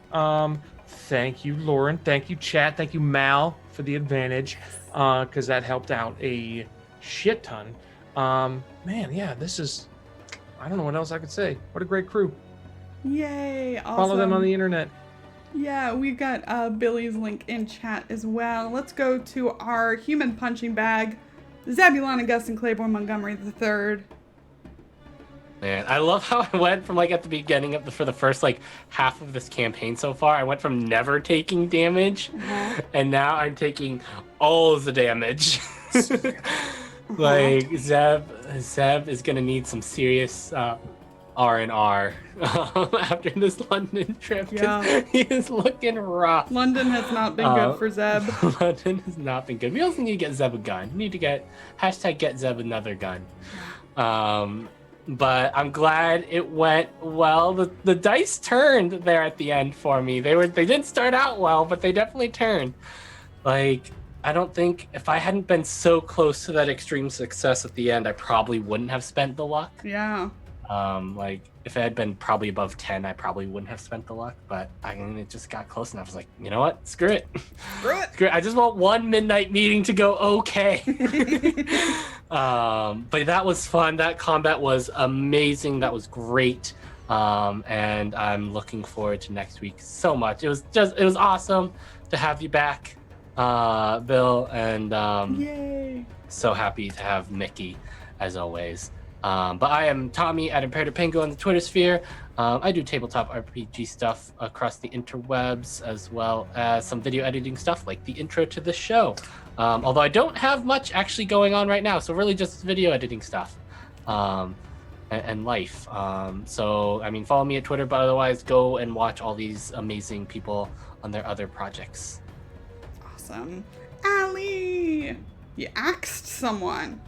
Thank you, Lauren. Thank you, chat. Thank you, Mal, for the advantage, because that helped out a shit ton. Man, yeah, this is... I don't know what else I could say. What a great crew. Yay, awesome. Follow them on the internet. Yeah, we've got Billy's link in chat as well. Let's go to our human punching bag, Zebulon Augustine Claiborne Montgomery III. Man, I love how I went from like at the beginning of for the first like half of this campaign so far. I went from never taking damage, and now I'm taking all of the damage. Like Zeb is gonna need some serious R&R after this London trip. Yeah. He is looking rough. London has not been good for Zeb. London has not been good. We also need to get Zeb a gun. We need to get #get Zeb another gun. But I'm glad it went well. The dice turned there at the end for me. They didn't start out well, but they definitely turned. Like, I don't think if I hadn't been so close to that extreme success at the end, I probably wouldn't have spent the luck. Yeah. Like if it had been probably above 10, I probably wouldn't have spent the luck, but it just got close enough. I was like, you know what? Screw it. Screw it. Screw it. I just want one midnight meeting to go okay. But that was fun. That combat was amazing. That was great. And I'm looking forward to next week so much. It was awesome to have you back, Bill, and Yay. so happy to have Mickey as always. But I am Tommy at Imperative Penguin on the Twitter sphere. I do tabletop RPG stuff across the interwebs, as well as some video editing stuff like the intro to the show. Although I don't have much actually going on right now, so really just video editing stuff and life. So, I mean, follow me at Twitter, but otherwise go and watch all these amazing people on their other projects. Awesome. Allie. You axed someone.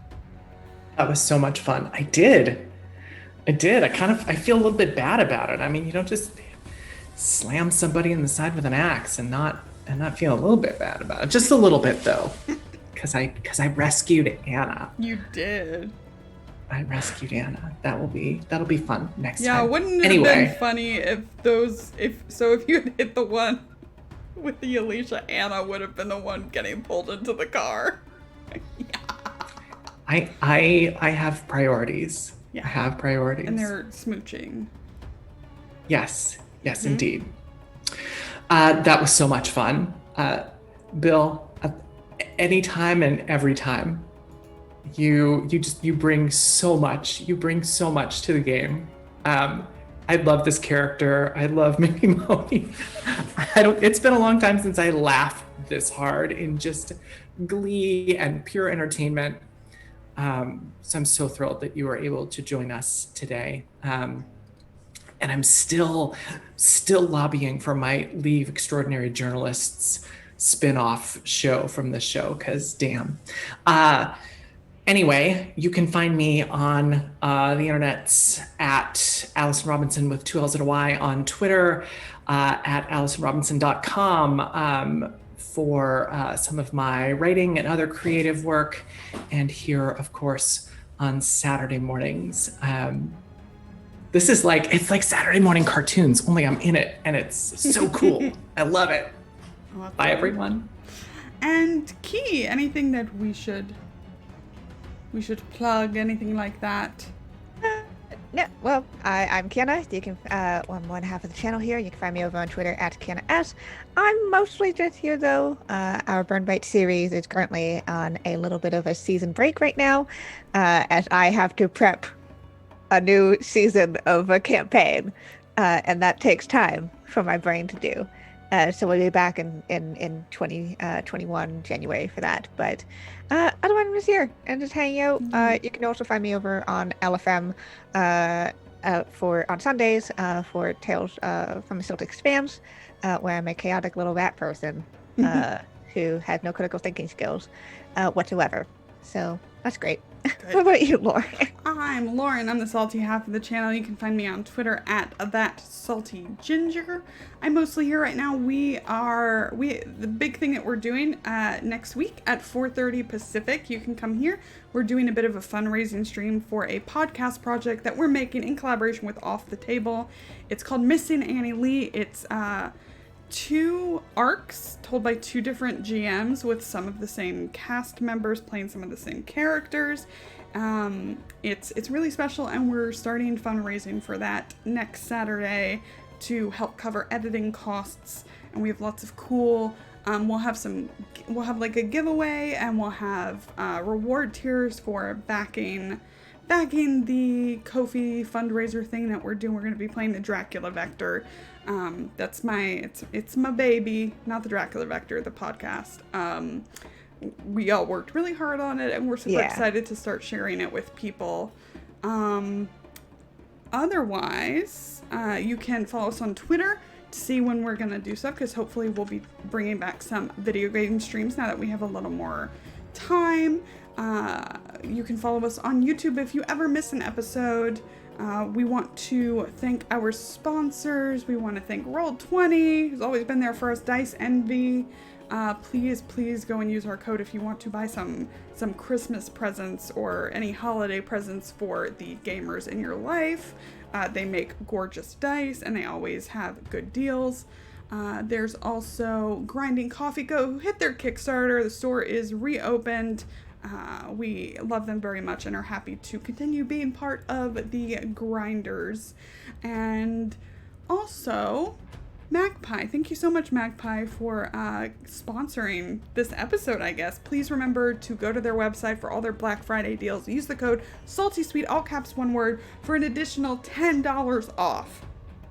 That was so much fun. I did. I feel a little bit bad about it. I mean, you don't just slam somebody in the side with an axe and not feel a little bit bad about it. Just a little bit though. Because I rescued Anna. You did. I rescued Anna. That'll be fun next time. Yeah, wouldn't it have been funny if you had hit the one with the Alicia, Anna would have been the one getting pulled into the car. I have priorities. Yeah. I have priorities. And they're smooching. Yes, indeed. That was so much fun. Bill, anytime and every time, you bring so much. You bring so much to the game. I love this character. I love Mickey Money. It's been a long time since I laughed this hard in just glee and pure entertainment. So I'm so thrilled that you were able to join us today. And I'm still lobbying for my Leave Extraordinary Journalists spin-off show from the show, because damn. Anyway, you can find me on the internets at Allison Robinson with 2 L's and a Y, on Twitter at AllisonRobinson.com for some of my writing and other creative work, and here, of course, on Saturday mornings. This is it's like Saturday morning cartoons, only I'm in it, and it's so cool. I love it. Bye, everyone. And Key, anything that we should plug, anything like that? No, well, I'm Kienna. You can, I'm one half of the channel here. You can find me over on Twitter at KiennaS. I'm mostly just here, though. Our Burn Bite series is currently on a little bit of a season break right now, as I have to prep a new season of a campaign, and that takes time for my brain to do. So we'll be back in 2021 January for that. But otherwise, I'm just here and just hanging out. You can also find me over on LFM on Sundays for Tales from the Celtic Spans, where I'm a chaotic little rat person who has no critical thinking skills whatsoever. So that's great. What about you, Lauren? I'm Lauren. I'm the salty half of the channel. You can find me on Twitter at thatsaltyginger. I'm mostly here right now. The big thing that we're doing next week at 4:30 Pacific, you can come here. We're doing a bit of a fundraising stream for a podcast project that we're making in collaboration with Off the Table. It's called Missing Annie Lee. It's 2 arcs told by 2 different GMs with some of the same cast members playing some of the same characters. It's really special, and we're starting fundraising for that next Saturday to help cover editing costs. And we have lots of cool, we'll have like a giveaway, and we'll have reward tiers for backing the Ko-fi fundraiser thing that we're doing. We're going to be playing the Dracula Vector. That's it's my baby, not the Dracula Vector, the podcast. We all worked really hard on it, and we're super excited to start sharing it with people. Otherwise, you can follow us on Twitter to see when we're going to do stuff, because hopefully we'll be bringing back some video game streams now that we have a little more time. You can follow us on YouTube if you ever miss an episode. We want to thank our sponsors. We want to thank Roll20, who's always been there for us, Dice Envy. Please go and use our code if you want to buy some Christmas presents or any holiday presents for the gamers in your life. They make gorgeous dice, and they always have good deals. There's also Grinding Coffee. Go hit their Kickstarter. The store is reopened. We love them very much and are happy to continue being part of the Grinders. And also Magpie. Thank you so much, Magpie, for sponsoring this episode, I guess. Please remember to go to their website for all their Black Friday deals. Use the code SALTYSWEET, all caps, one word, for an additional $10 off.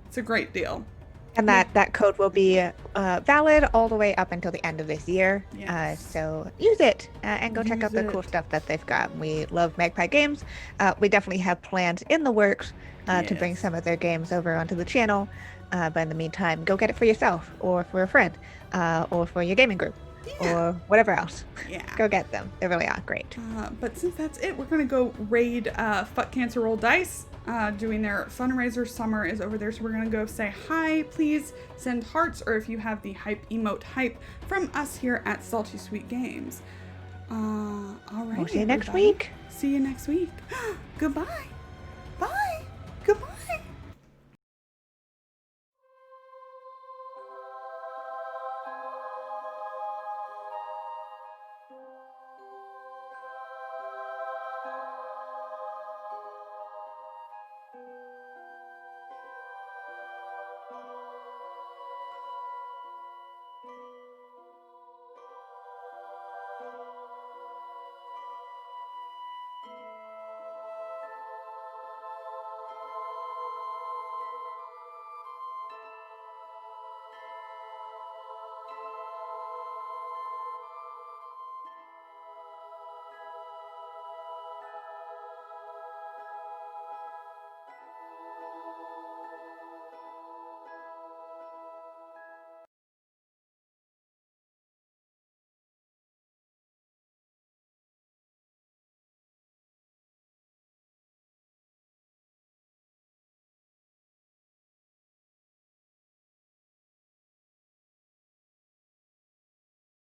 It's a great deal. And that code will be valid all the way up until the end of this year. Yes. So use it and go check out the cool stuff that they've got. We love Magpie Games. We definitely have plans in the works to bring some of their games over onto the channel. But in the meantime, go get it for yourself or for a friend or for your gaming group. Yeah. or whatever else. Yeah. Go get them. They really are great. But since that's it, we're gonna go raid Fuck Cancer Roll Dice. Doing their fundraiser. Summer is over there, so we're gonna go say hi. Please send hearts, or if you have the hype emote hype from us here at Salty Sweet Games. All right. We'll see you next everybody. week. See you next week. Goodbye. Bye. Goodbye.